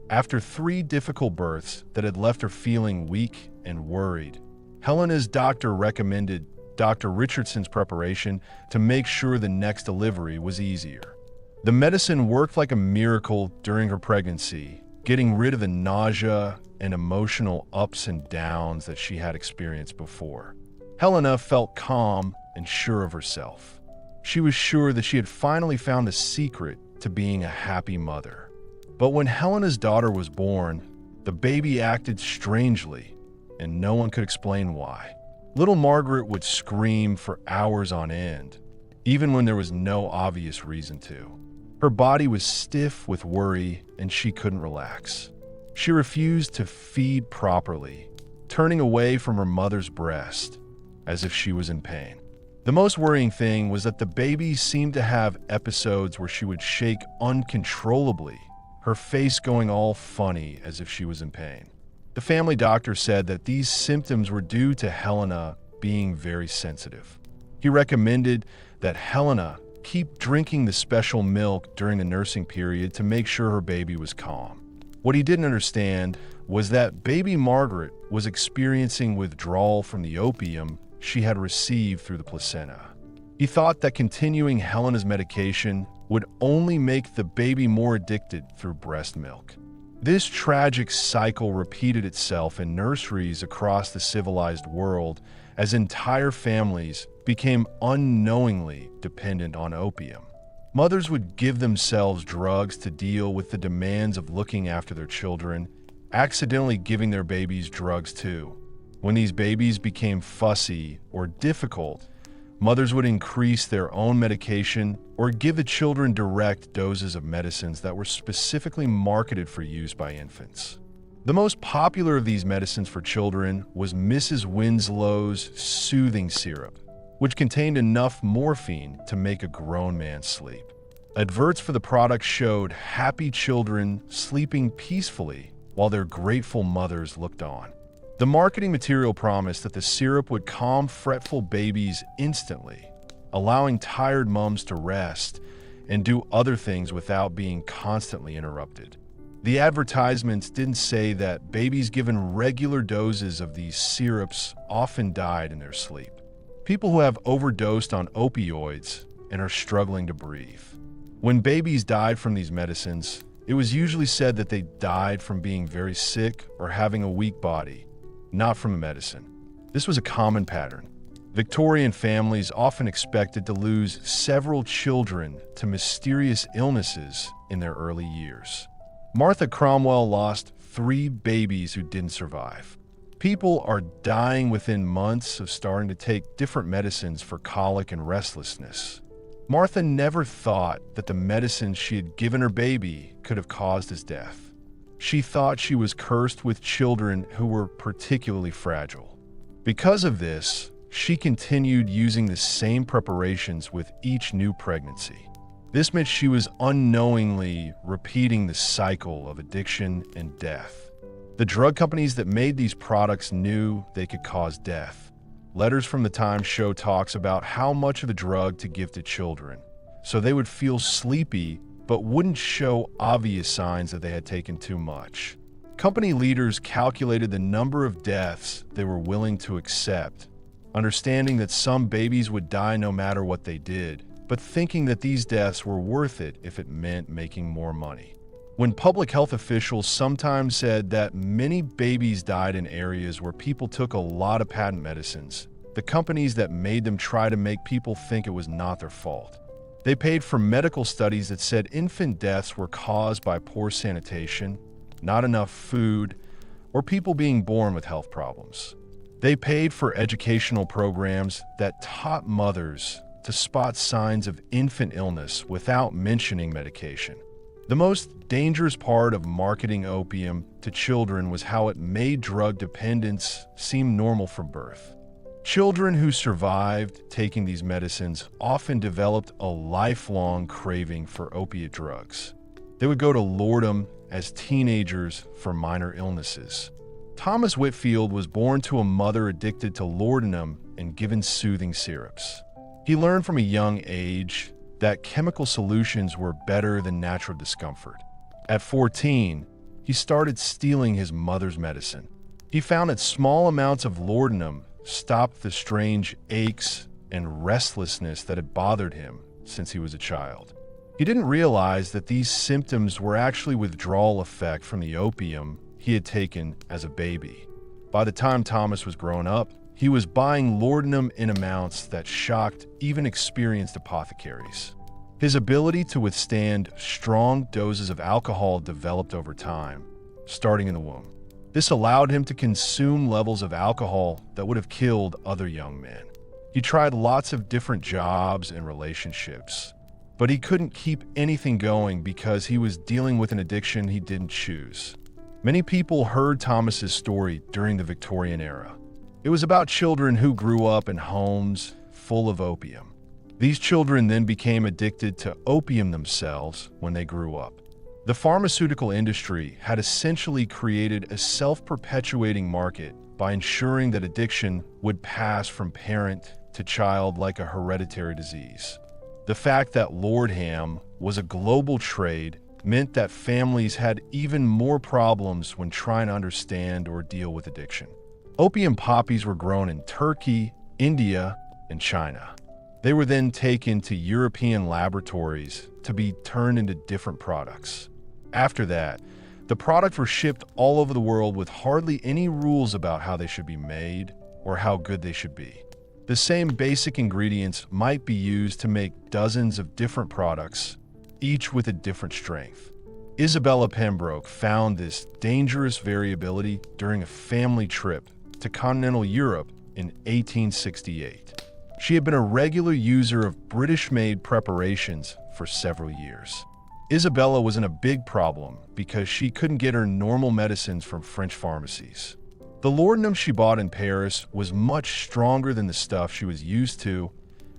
After 3 difficult births that had left her feeling weak and worried, Helena's doctor recommended Dr. Richardson's preparation to make sure the next delivery was easier. The medicine worked like a miracle during her pregnancy, getting rid of the nausea and emotional ups and downs that she had experienced before. Helena felt calm and sure of herself. She was sure that she had finally found the secret to being a happy mother. But when Helena's daughter was born, the baby acted strangely, and no one could explain why. Little Margaret would scream for hours on end, even when there was no obvious reason to. Her body was stiff with worry, and she couldn't relax. She refused to feed properly, turning away from her mother's breast, as if she was in pain. The most worrying thing was that the baby seemed to have episodes where she would shake uncontrollably, her face going all funny as if she was in pain. The family doctor said that these symptoms were due to Helena being very sensitive. He recommended that Helena keep drinking the special milk during the nursing period to make sure her baby was calm. What he didn't understand was that baby Margaret was experiencing withdrawal from the opium she had received through the placenta. He thought that continuing Helena's medication would only make the baby more addicted through breast milk. This tragic cycle repeated itself in nurseries across the civilized world as entire families became unknowingly dependent on opium. Mothers would give themselves drugs to deal with the demands of looking after their children, accidentally giving their babies drugs too. When these babies became fussy or difficult, mothers would increase their own medication or give the children direct doses of medicines that were specifically marketed for use by infants. The most popular of these medicines for children was Mrs. Winslow's soothing syrup, which contained enough morphine to make a grown man sleep. Adverts for the product showed happy children sleeping peacefully while their grateful mothers looked on. The marketing material promised that the syrup would calm fretful babies instantly, allowing tired moms to rest and do other things without being constantly interrupted. The advertisements didn't say that babies given regular doses of these syrups often died in their sleep. People who have overdosed on opioids and are struggling to breathe. When babies died from these medicines, it was usually said that they died from being very sick or having a weak body, not from a medicine. This was a common pattern. Victorian families often expected to lose several children to mysterious illnesses in their early years. Martha Cromwell lost 3 babies who didn't survive. People are dying within months of starting to take different medicines for colic and restlessness. Martha never thought that the medicines she had given her baby could have caused his death. She thought she was cursed with children who were particularly fragile. Because of this, she continued using the same preparations with each new pregnancy. This meant she was unknowingly repeating the cycle of addiction and death. The drug companies that made these products knew they could cause death. Letters from the time show talks about how much of the drug to give to children, so they would feel sleepy but wouldn't show obvious signs that they had taken too much. Company leaders calculated the number of deaths they were willing to accept, understanding that some babies would die no matter what they did, but thinking that these deaths were worth it if it meant making more money. When public health officials sometimes said that many babies died in areas where people took a lot of patent medicines, the companies that made them try to make people think it was not their fault. They paid for medical studies that said infant deaths were caused by poor sanitation, not enough food, or people being born with health problems. They paid for educational programs that taught mothers to spot signs of infant illness without mentioning medication. The most dangerous part of marketing opium to children was how it made drug dependence seem normal from birth. Children who survived taking these medicines often developed a lifelong craving for opiate drugs. They would go to Lordum as teenagers for minor illnesses. Thomas Whitfield was born to a mother addicted to laudanum and given soothing syrups. He learned from a young age that chemical solutions were better than natural discomfort. At 14, he started stealing his mother's medicine. He found that small amounts of laudanum stopped the strange aches and restlessness that had bothered him since he was a child. He didn't realize that these symptoms were actually withdrawal effect from the opium he had taken as a baby. By the time Thomas was grown up, he was buying laudanum in amounts that shocked even experienced apothecaries. His ability to withstand strong doses of alcohol developed over time, starting in the womb. This allowed him to consume levels of alcohol that would have killed other young men. He tried lots of different jobs and relationships, but he couldn't keep anything going because he was dealing with an addiction he didn't choose. Many people heard Thomas's story during the Victorian era. It was about children who grew up in homes full of opium. These children then became addicted to opium themselves when they grew up. The pharmaceutical industry had essentially created a self-perpetuating market by ensuring that addiction would pass from parent to child like a hereditary disease. The fact that Lordham was a global trade meant that families had even more problems when trying to understand or deal with addiction. Opium poppies were grown in Turkey, India, and China. They were then taken to European laboratories to be turned into different products. After that, the products were shipped all over the world with hardly any rules about how they should be made or how good they should be. The same basic ingredients might be used to make dozens of different products, each with a different strength. Isabella Pembroke found this dangerous variability during a family trip to continental Europe in 1868. She had been a regular user of British-made preparations for several years. Isabella was in a big problem because she couldn't get her normal medicines from French pharmacies. The laudanum she bought in Paris was much stronger than the stuff she was used to,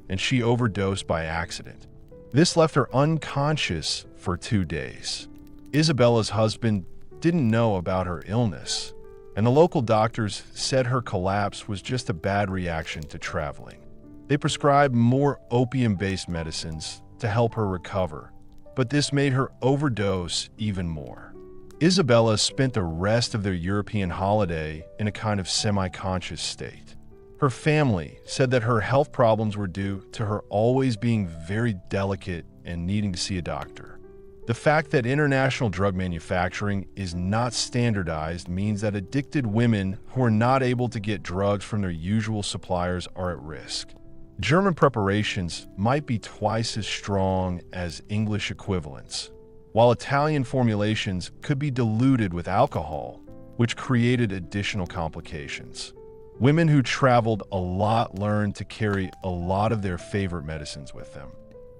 and she overdosed by accident. This left her unconscious for 2 days. Isabella's husband didn't know about her illness, and the local doctors said her collapse was just a bad reaction to traveling. They prescribed more opium-based medicines to help her recover, but this made her overdose even more. Isabella spent the rest of their European holiday in a kind of semi-conscious state. Her family said that her health problems were due to her always being very delicate and needing to see a doctor. The fact that international drug manufacturing is not standardized means that addicted women who are not able to get drugs from their usual suppliers are at risk. German preparations might be twice as strong as English equivalents, while Italian formulations could be diluted with alcohol, which created additional complications. Women who traveled a lot learned to carry a lot of their favorite medicines with them.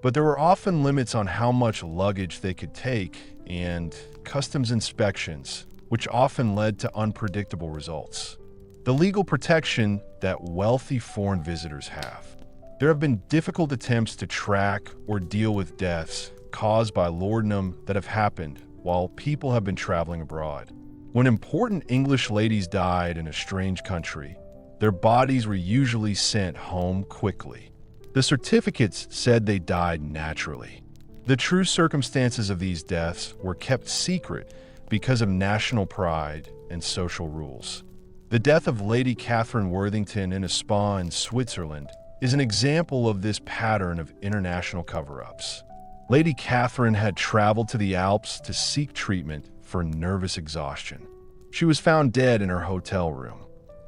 But there were often limits on how much luggage they could take and customs inspections, which often led to unpredictable results. The legal protection that wealthy foreign visitors have. There have been difficult attempts to track or deal with deaths caused by laudanum that have happened while people have been traveling abroad. When important English ladies died in a strange country, their bodies were usually sent home quickly. The certificates said they died naturally. The true circumstances of these deaths were kept secret because of national pride and social rules. The death of Lady Catherine Worthington in a spa in Switzerland is an example of this pattern of international cover-ups. Lady Catherine had traveled to the Alps to seek treatment for nervous exhaustion. She was found dead in her hotel room.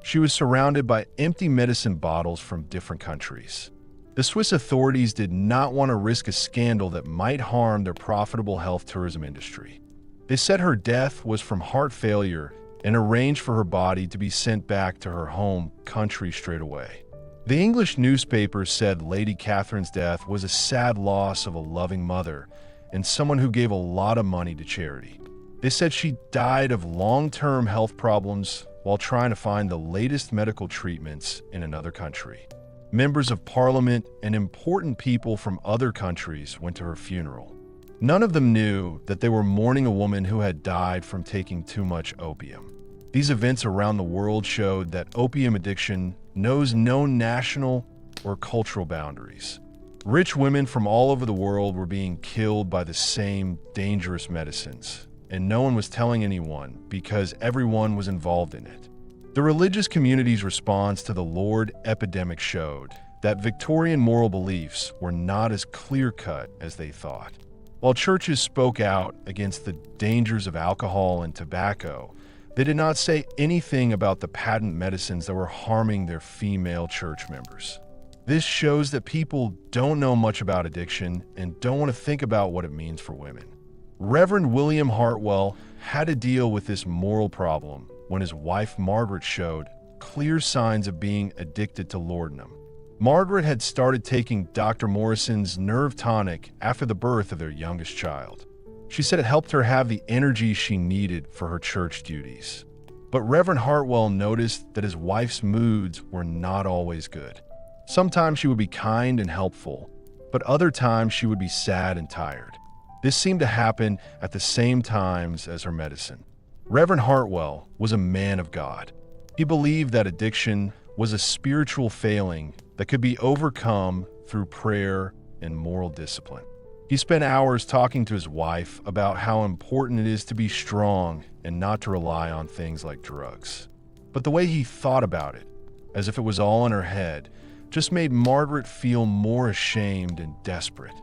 She was surrounded by empty medicine bottles from different countries. The Swiss authorities did not want to risk a scandal that might harm their profitable health tourism industry. They said her death was from heart failure and arranged for her body to be sent back to her home country straight away. The English newspapers said Lady Catherine's death was a sad loss of a loving mother and someone who gave a lot of money to charity. They said she died of long-term health problems while trying to find the latest medical treatments in another country. Members of parliament and important people from other countries went to her funeral. None of them knew that they were mourning a woman who had died from taking too much opium. These events around the world showed that opium addiction knows no national or cultural boundaries. Rich women from all over the world were being killed by the same dangerous medicines, and no one was telling anyone because everyone was involved in it. The religious community's response to the Lord epidemic showed that Victorian moral beliefs were not as clear-cut as they thought. While churches spoke out against the dangers of alcohol and tobacco, they did not say anything about the patent medicines that were harming their female church members. This shows that people don't know much about addiction and don't want to think about what it means for women. Reverend William Hartwell had to deal with this moral problem when his wife Margaret showed clear signs of being addicted to laudanum. Margaret had started taking Dr. Morrison's nerve tonic after the birth of their youngest child. She said it helped her have the energy she needed for her church duties. But Reverend Hartwell noticed that his wife's moods were not always good. Sometimes she would be kind and helpful, but other times she would be sad and tired. This seemed to happen at the same times as her medicine. Reverend Hartwell was a man of God. He believed that addiction was a spiritual failing that could be overcome through prayer and moral discipline. He spent hours talking to his wife about how important it is to be strong and not to rely on things like drugs. But the way he thought about it, as if it was all in her head, just made Margaret feel more ashamed and desperate.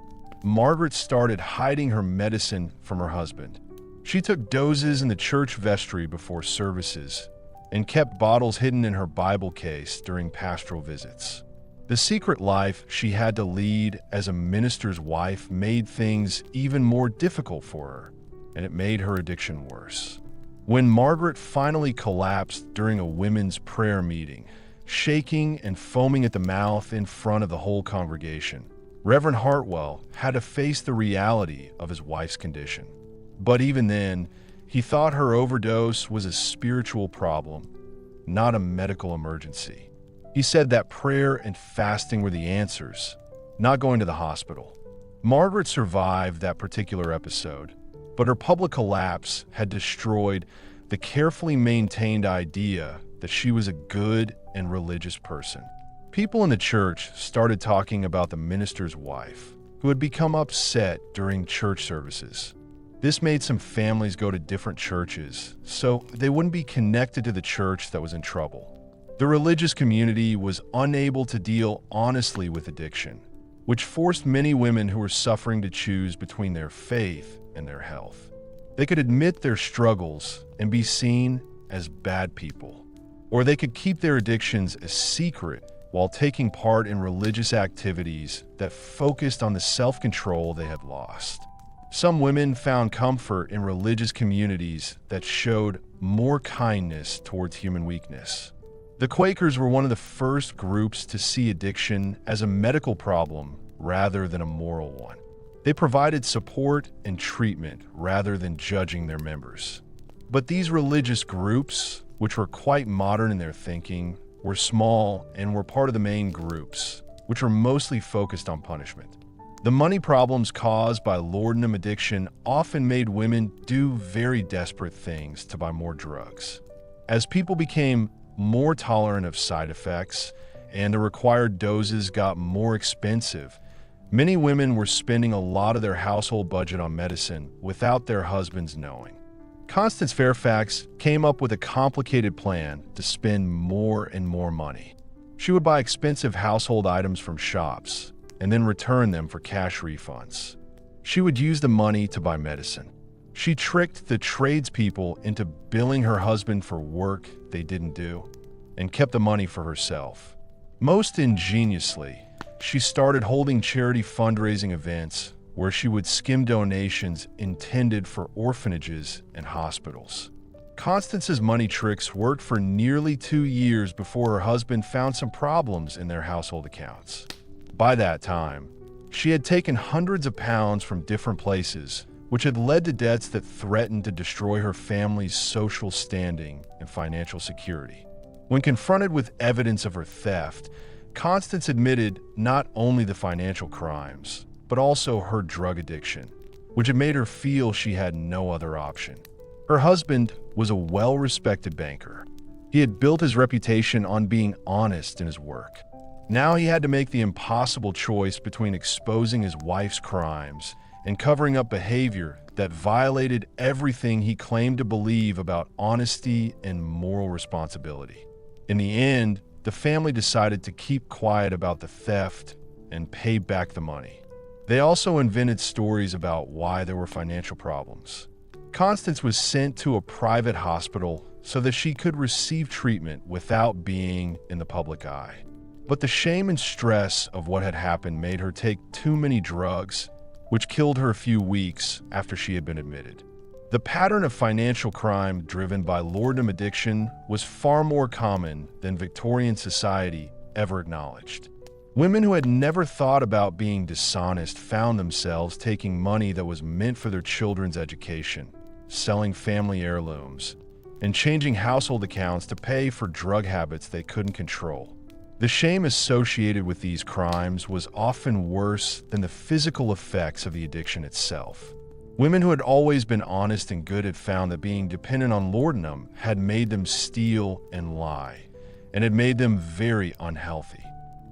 Margaret started hiding her medicine from her husband. She took doses in the church vestry before services and kept bottles hidden in her Bible case during pastoral visits. The secret life she had to lead as a minister's wife made things even more difficult for her, and it made her addiction worse. When Margaret finally collapsed during a women's prayer meeting, shaking and foaming at the mouth in front of the whole congregation, Reverend Hartwell had to face the reality of his wife's condition. But even then, he thought her overdose was a spiritual problem, not a medical emergency. He said that prayer and fasting were the answers, not going to the hospital. Margaret survived that particular episode, but her public collapse had destroyed the carefully maintained idea that she was a good and religious person. People in the church started talking about the minister's wife, who had become upset during church services. This made some families go to different churches, so they wouldn't be connected to the church that was in trouble. The religious community was unable to deal honestly with addiction, which forced many women who were suffering to choose between their faith and their health. They could admit their struggles and be seen as bad people, or they could keep their addictions a secret while taking part in religious activities that focused on the self-control they had lost. Some women found comfort in religious communities that showed more kindness towards human weakness. The Quakers were one of the first groups to see addiction as a medical problem rather than a moral one. They provided support and treatment rather than judging their members. But these religious groups, which were quite modern in their thinking, were small and were part of the main groups, which were mostly focused on punishment. The money problems caused by laudanum addiction often made women do very desperate things to buy more drugs. As people became more tolerant of side effects and the required doses got more expensive, many women were spending a lot of their household budget on medicine without their husbands knowing. Constance Fairfax came up with a complicated plan to spend more and more money. She would buy expensive household items from shops and then return them for cash refunds. She would use the money to buy medicine. She tricked the tradespeople into billing her husband for work they didn't do and kept the money for herself. Most ingeniously, she started holding charity fundraising events where she would skim donations intended for orphanages and hospitals. Constance's money tricks worked for nearly 2 years before her husband found some problems in their household accounts. By that time, she had taken hundreds of pounds from different places, which had led to debts that threatened to destroy her family's social standing and financial security. When confronted with evidence of her theft, Constance admitted not only the financial crimes, but also her drug addiction, which had made her feel she had no other option. Her husband was a well-respected banker. He had built his reputation on being honest in his work. Now he had to make the impossible choice between exposing his wife's crimes and covering up behavior that violated everything he claimed to believe about honesty and moral responsibility. In the end, the family decided to keep quiet about the theft and pay back the money. They also invented stories about why there were financial problems. Constance was sent to a private hospital so that she could receive treatment without being in the public eye. But the shame and stress of what had happened made her take too many drugs, which killed her a few weeks after she had been admitted. The pattern of financial crime driven by laudanum addiction was far more common than Victorian society ever acknowledged. Women who had never thought about being dishonest found themselves taking money that was meant for their children's education, selling family heirlooms, and changing household accounts to pay for drug habits they couldn't control. The shame associated with these crimes was often worse than the physical effects of the addiction itself. Women who had always been honest and good had found that being dependent on laudanum had made them steal and lie, and had made them very unhealthy.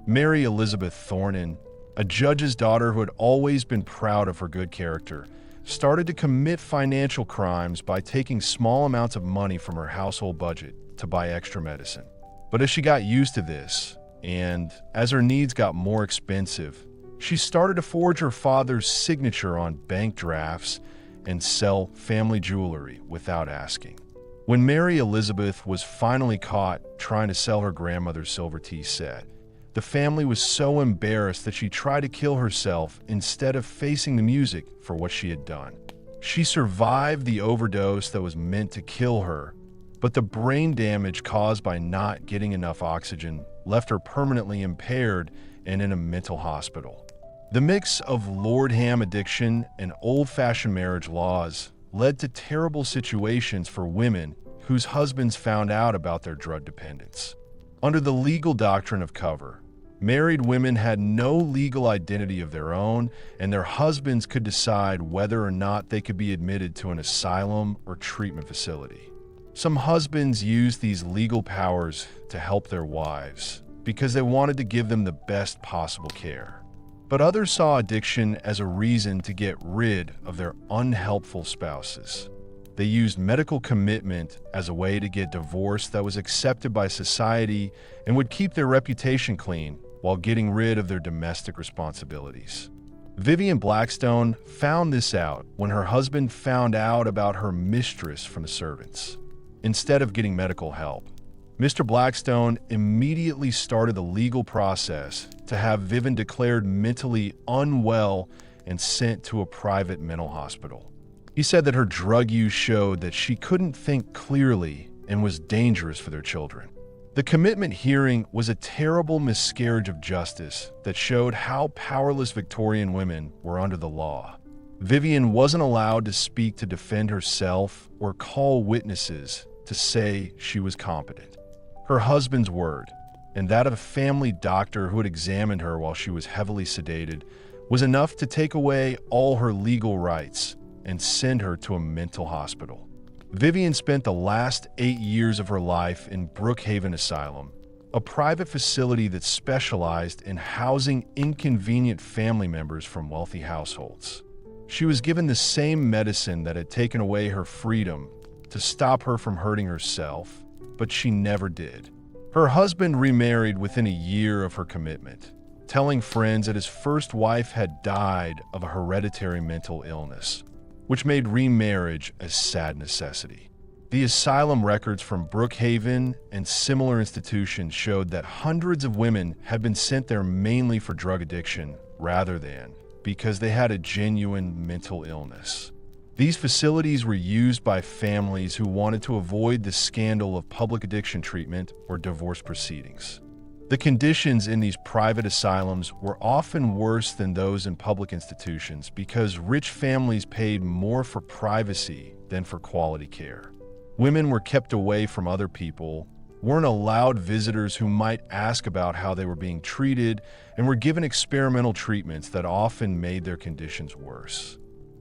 Mary Elizabeth Thornton, a judge's daughter who had always been proud of her good character, started to commit financial crimes by taking small amounts of money from her household budget to buy extra medicine. But as she got used to this, and as her needs got more expensive, she started to forge her father's signature on bank drafts and sell family jewelry without asking. When Mary Elizabeth was finally caught trying to sell her grandmother's silver tea set, the family was so embarrassed that she tried to kill herself instead of facing the music for what she had done. She survived the overdose that was meant to kill her, but the brain damage caused by not getting enough oxygen left her permanently impaired and in a mental hospital. The mix of laudanum addiction and old-fashioned marriage laws led to terrible situations for women whose husbands found out about their drug dependence. Under the legal doctrine of cover, married women had no legal identity of their own, and their husbands could decide whether or not they could be admitted to an asylum or treatment facility. Some husbands used these legal powers to help their wives because they wanted to give them the best possible care. But others saw addiction as a reason to get rid of their unhelpful spouses. They used medical commitment as a way to get divorce that was accepted by society and would keep their reputation clean while getting rid of their domestic responsibilities. Vivian Blackstone found this out when her husband found out about her mistress from the servants. Instead of getting medical help, Mr. Blackstone immediately started the legal process to have Vivian declared mentally unwell and sent to a private mental hospital. He said that her drug use showed that she couldn't think clearly and was dangerous for their children. The commitment hearing was a terrible miscarriage of justice that showed how powerless Victorian women were under the law. Vivian wasn't allowed to speak to defend herself or call witnesses to say she was competent. Her husband's word, and that of a family doctor who had examined her while she was heavily sedated, was enough to take away all her legal rights and send her to a mental hospital. Vivian spent the last 8 years of her life in Brookhaven Asylum, a private facility that specialized in housing inconvenient family members from wealthy households. She was given the same medicine that had taken away her freedom to stop her from hurting herself, but she never did. Her husband remarried within a year of her commitment, telling friends that his first wife had died of a hereditary mental illness, which made remarriage a sad necessity. The asylum records from Brookhaven and similar institutions showed that hundreds of women had been sent there mainly for drug addiction rather than because they had a genuine mental illness. These facilities were used by families who wanted to avoid the scandal of public addiction treatment or divorce proceedings. The conditions in these private asylums were often worse than those in public institutions because rich families paid more for privacy than for quality care. Women were kept away from other people, weren't allowed visitors who might ask about how they were being treated, and were given experimental treatments that often made their conditions worse.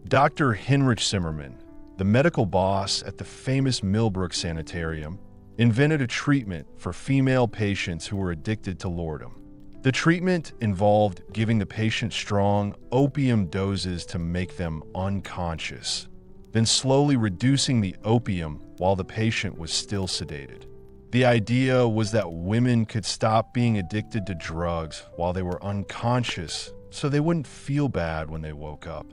Dr. Heinrich Zimmermann, the medical boss at the famous Millbrook Sanitarium, invented a treatment for female patients who were addicted to laudanum. The treatment involved giving the patient strong opium doses to make them unconscious, then slowly reducing the opium while the patient was still sedated. The idea was that women could stop being addicted to drugs while they were unconscious so they wouldn't feel bad when they woke up.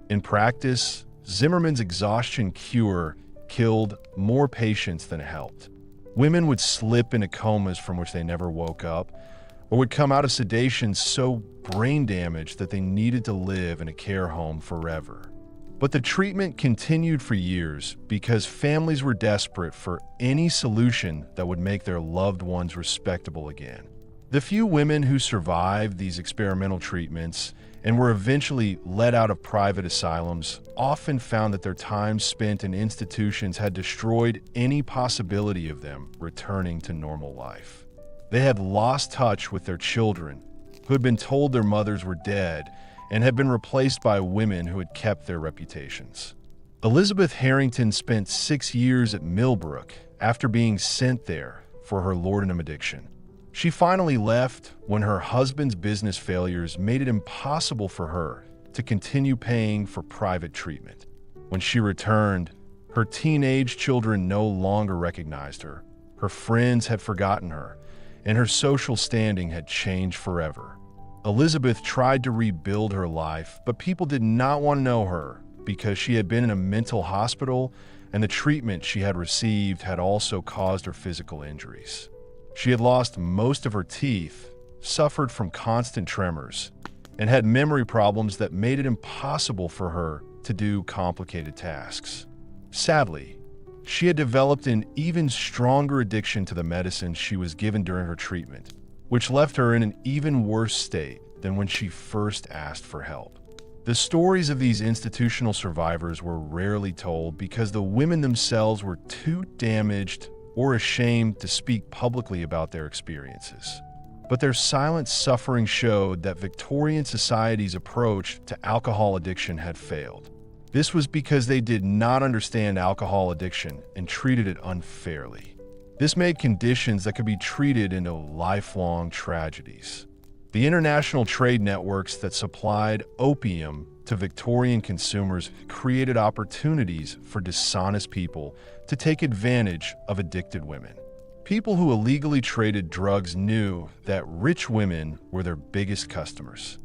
In practice, Zimmermann's exhaustion cure killed more patients than it helped. Women would slip into comas from which they never woke up, or would come out of sedation so brain damaged that they needed to live in a care home forever. But the treatment continued for years because families were desperate for any solution that would make their loved ones respectable again. The few women who survived these experimental treatments and were eventually let out of private asylums often found that their time spent in institutions had destroyed any possibility of them returning to normal life. They had lost touch with their children, who had been told their mothers were dead, and had been replaced by women who had kept their reputations. Elizabeth Harrington spent 6 years at Millbrook after being sent there for her laudanum addiction. She finally left when her husband's business failures made it impossible for her to continue paying for private treatment. When she returned, her teenage children no longer recognized her, her friends had forgotten her, and her social standing had changed forever. Elizabeth tried to rebuild her life, but people did not want to know her because she had been in a mental hospital and the treatment she had received had also caused her physical injuries. She had lost most of her teeth, suffered from constant tremors, and had memory problems that made it impossible for her to do complicated tasks. Sadly, she had developed an even stronger addiction to the medicine she was given during her treatment, which left her in an even worse state than when she first asked for help. The stories of these institutional survivors were rarely told because the women themselves were too damaged or ashamed to speak publicly about their experiences. But their silent suffering showed that Victorian society's approach to alcohol addiction had failed. This was because they did not understand alcohol addiction and treated it unfairly. This made conditions that could be treated into lifelong tragedies. The international trade networks that supplied opium to Victorian consumers created opportunities for dishonest people to take advantage of addicted women. People who illegally traded drugs knew that rich women were their biggest customers.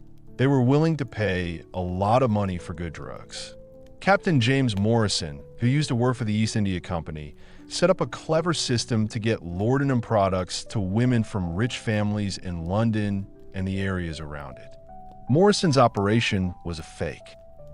They were willing to pay a lot of money for good drugs. Captain James Morrison, who used to work for the East India Company, set up a clever system to get laudanum products to women from rich families in London and the areas around it. Morrison's operation was a fake.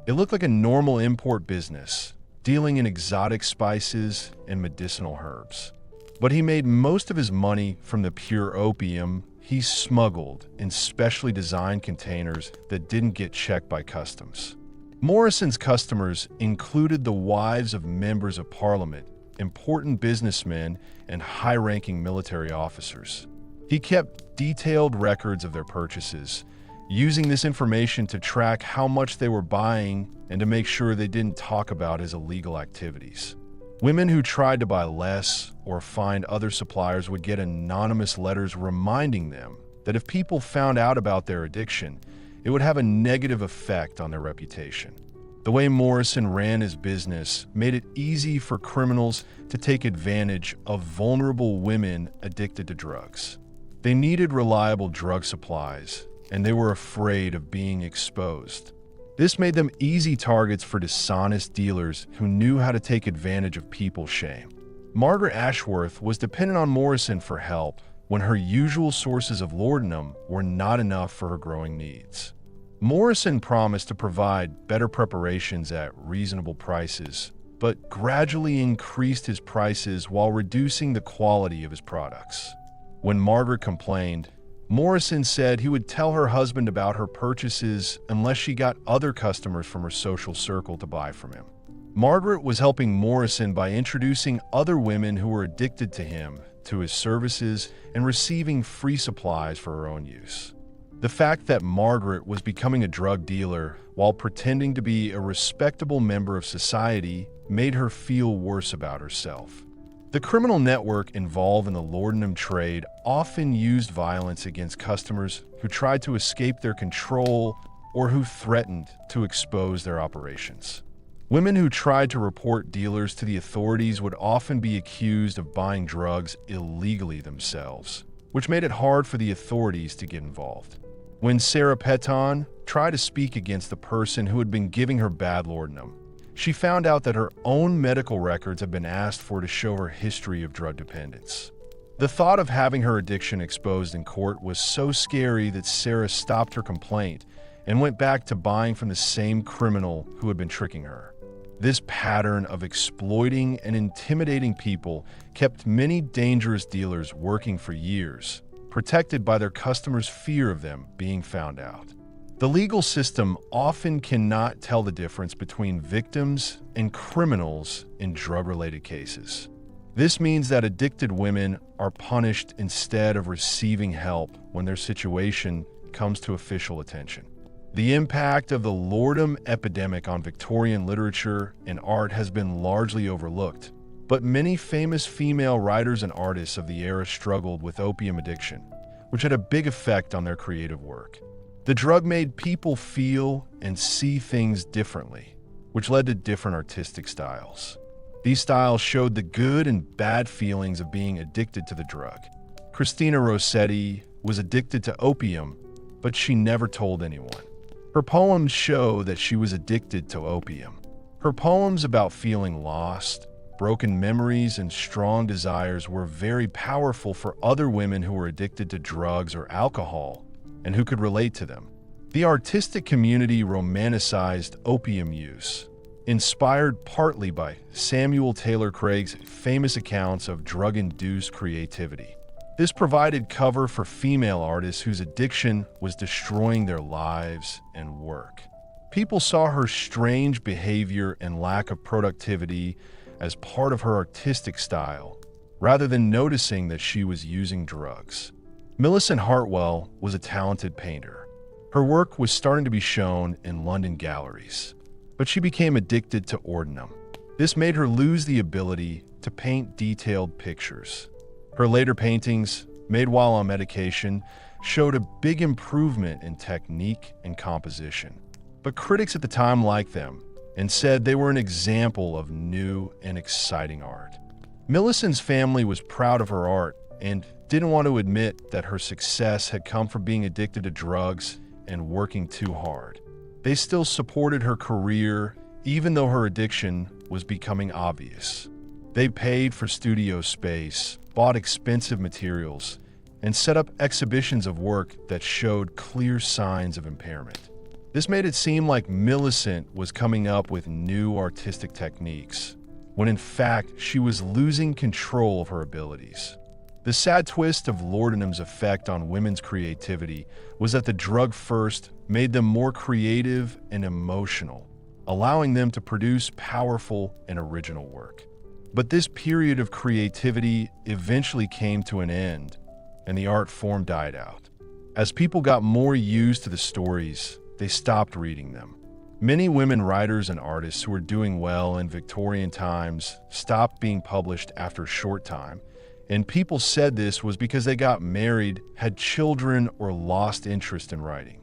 It looked like a normal import business, dealing in exotic spices and medicinal herbs. But he made most of his money from the pure opium he smuggled in specially designed containers that didn't get checked by customs. Morrison's customers included the wives of members of parliament, important businessmen, and high-ranking military officers. He kept detailed records of their purchases, using this information to track how much they were buying and to make sure they didn't talk about his illegal activities. Women who tried to buy less or find other suppliers would get anonymous letters reminding them that if people found out about their addiction, it would have a negative effect on their reputation. The way Morrison ran his business made it easy for criminals to take advantage of vulnerable women addicted to drugs. They needed reliable drug supplies, and they were afraid of being exposed. This made them easy targets for dishonest dealers who knew how to take advantage of people's shame. Margaret Ashworth was dependent on Morrison for help when her usual sources of laudanum were not enough for her growing needs. Morrison promised to provide better preparations at reasonable prices, but gradually increased his prices while reducing the quality of his products. When Margaret complained, Morrison said he would tell her husband about her purchases unless she got other customers from her social circle to buy from him. Margaret was helping Morrison by introducing other women who were addicted to him to his services and receiving free supplies for her own use. The fact that Margaret was becoming a drug dealer while pretending to be a respectable member of society made her feel worse about herself. The criminal network involved in the laudanum trade often used violence against customers who tried to escape their control or who threatened to expose their operations. Women who tried to report dealers to the authorities would often be accused of buying drugs illegally themselves, which made it hard for the authorities to get involved. When Sarah Peton tried to speak against the person who had been giving her bad laudanum, she found out that her own medical records had been asked for to show her history of drug dependence. The thought of having her addiction exposed in court was so scary that Sarah stopped her complaint and went back to buying from the same criminal who had been tricking her. This pattern of exploiting and intimidating people kept many dangerous dealers working for years, protected by their customers' fear of them being found out. The legal system often cannot tell the difference between victims and criminals in drug-related cases. This means that addicted women are punished instead of receiving help when their situation comes to official attention. The impact of the laudanum epidemic on Victorian literature and art has been largely overlooked, but many famous female writers and artists of the era struggled with opium addiction, which had a big effect on their creative work. The drug made people feel and see things differently, which led to different artistic styles. These styles showed the good and bad feelings of being addicted to the drug. Christina Rossetti was addicted to opium, but she never told anyone. Her poems show that she was addicted to opium. Her poems about feeling lost, broken memories, and strong desires were very powerful for other women who were addicted to drugs or alcohol and who could relate to them. The artistic community romanticized opium use, inspired partly by Samuel Taylor Craig's famous accounts of drug-induced creativity. This provided cover for female artists whose addiction was destroying their lives and work. People saw her strange behavior and lack of productivity as part of her artistic style, rather than noticing that she was using drugs. Millicent Hartwell was a talented painter. Her work was starting to be shown in London galleries, but she became addicted to laudanum. This made her lose the ability to paint detailed pictures. Her later paintings, made while on medication, showed a big improvement in technique and composition. But critics at the time liked them and said they were an example of new and exciting art. Millicent's family was proud of her art and didn't want to admit that her success had come from being addicted to drugs and working too hard. They still supported her career, even though her addiction was becoming obvious. They paid for studio space, bought expensive materials, and set up exhibitions of work that showed clear signs of impairment. This made it seem like Millicent was coming up with new artistic techniques, when in fact she was losing control of her abilities. The sad twist of laudanum's effect on women's creativity was that the drug first made them more creative and emotional, allowing them to produce powerful and original work. But this period of creativity eventually came to an end, and the art form died out. As people got more used to the stories, they stopped reading them. Many women writers and artists who were doing well in Victorian times stopped being published after a short time, and people said this was because they got married, had children, or lost interest in writing.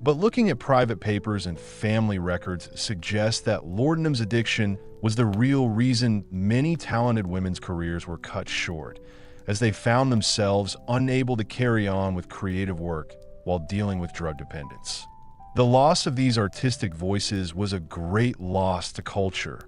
But looking at private papers and family records suggests that laudanum's addiction was the real reason many talented women's careers were cut short, as they found themselves unable to carry on with creative work while dealing with drug dependence. The loss of these artistic voices was a great loss to culture,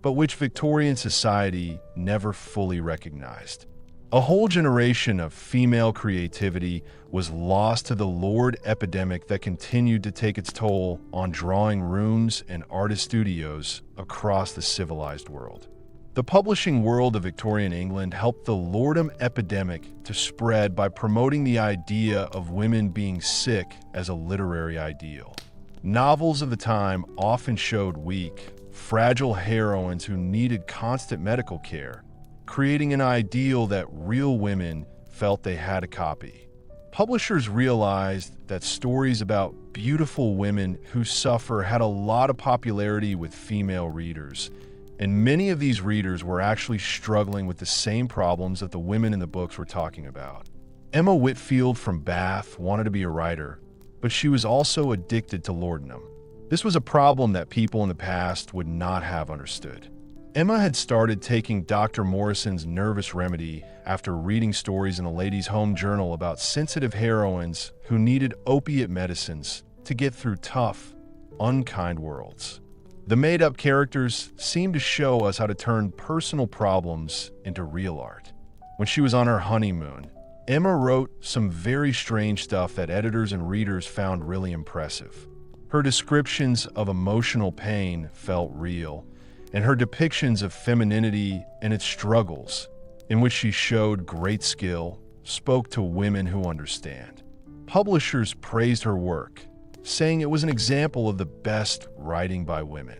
but which Victorian society never fully recognized. A whole generation of female creativity was lost to the lurid epidemic that continued to take its toll on drawing rooms and artist studios across the civilized world. The publishing world of Victorian England helped the laudanum epidemic to spread by promoting the idea of women being sick as a literary ideal. Novels of the time often showed weak, fragile heroines who needed constant medical care, creating an ideal that real women felt they had to copy. Publishers realized that stories about beautiful women who suffer had a lot of popularity with female readers, and many of these readers were actually struggling with the same problems that the women in the books were talking about. Emma Whitfield from Bath wanted to be a writer, but she was also addicted to laudanum. This was a problem that people in the past would not have understood. Emma had started taking Dr. Morrison's nervous remedy after reading stories in a ladies' home journal about sensitive heroines who needed opiate medicines to get through tough, unkind worlds. The made-up characters seemed to show us how to turn personal problems into real art. When she was on her honeymoon, Emma wrote some very strange stuff that editors and readers found really impressive. Her descriptions of emotional pain felt real, and her depictions of femininity and its struggles, in which she showed great skill, spoke to women who understand. Publishers praised her work, saying it was an example of the best writing by women.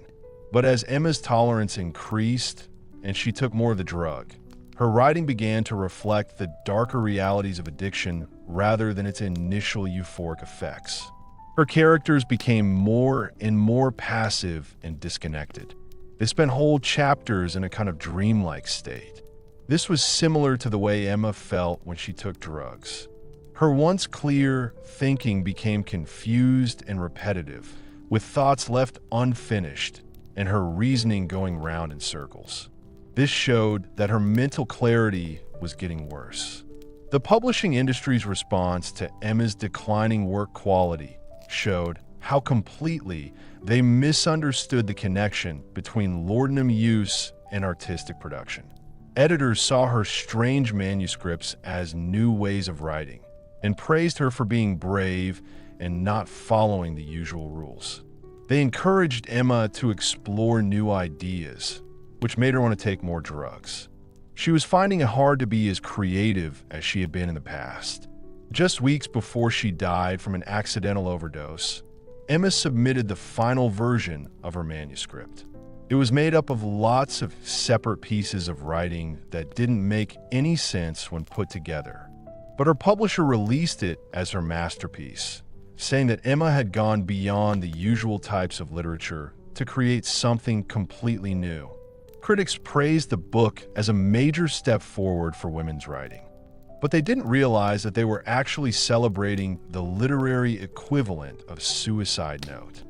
But as Emma's tolerance increased and she took more of the drug, her writing began to reflect the darker realities of addiction rather than its initial euphoric effects. Her characters became more and more passive and disconnected. They spent whole chapters in a kind of dreamlike state. This was similar to the way Emma felt when she took drugs. Her once clear thinking became confused and repetitive, with thoughts left unfinished and her reasoning going round in circles. This showed that her mental clarity was getting worse. The publishing industry's response to Emma's declining work quality showed how completely they misunderstood the connection between laudanum use and artistic production. Editors saw her strange manuscripts as new ways of writing and praised her for being brave and not following the usual rules. They encouraged Emma to explore new ideas, which made her want to take more drugs. She was finding it hard to be as creative as she had been in the past. Just weeks before she died from an accidental overdose, Emma submitted the final version of her manuscript. It was made up of lots of separate pieces of writing that didn't make any sense when put together. But her publisher released it as her masterpiece, saying that Emma had gone beyond the usual types of literature to create something completely new. Critics praised the book as a major step forward for women's writing, but they didn't realize that they were actually celebrating the literary equivalent of suicide note.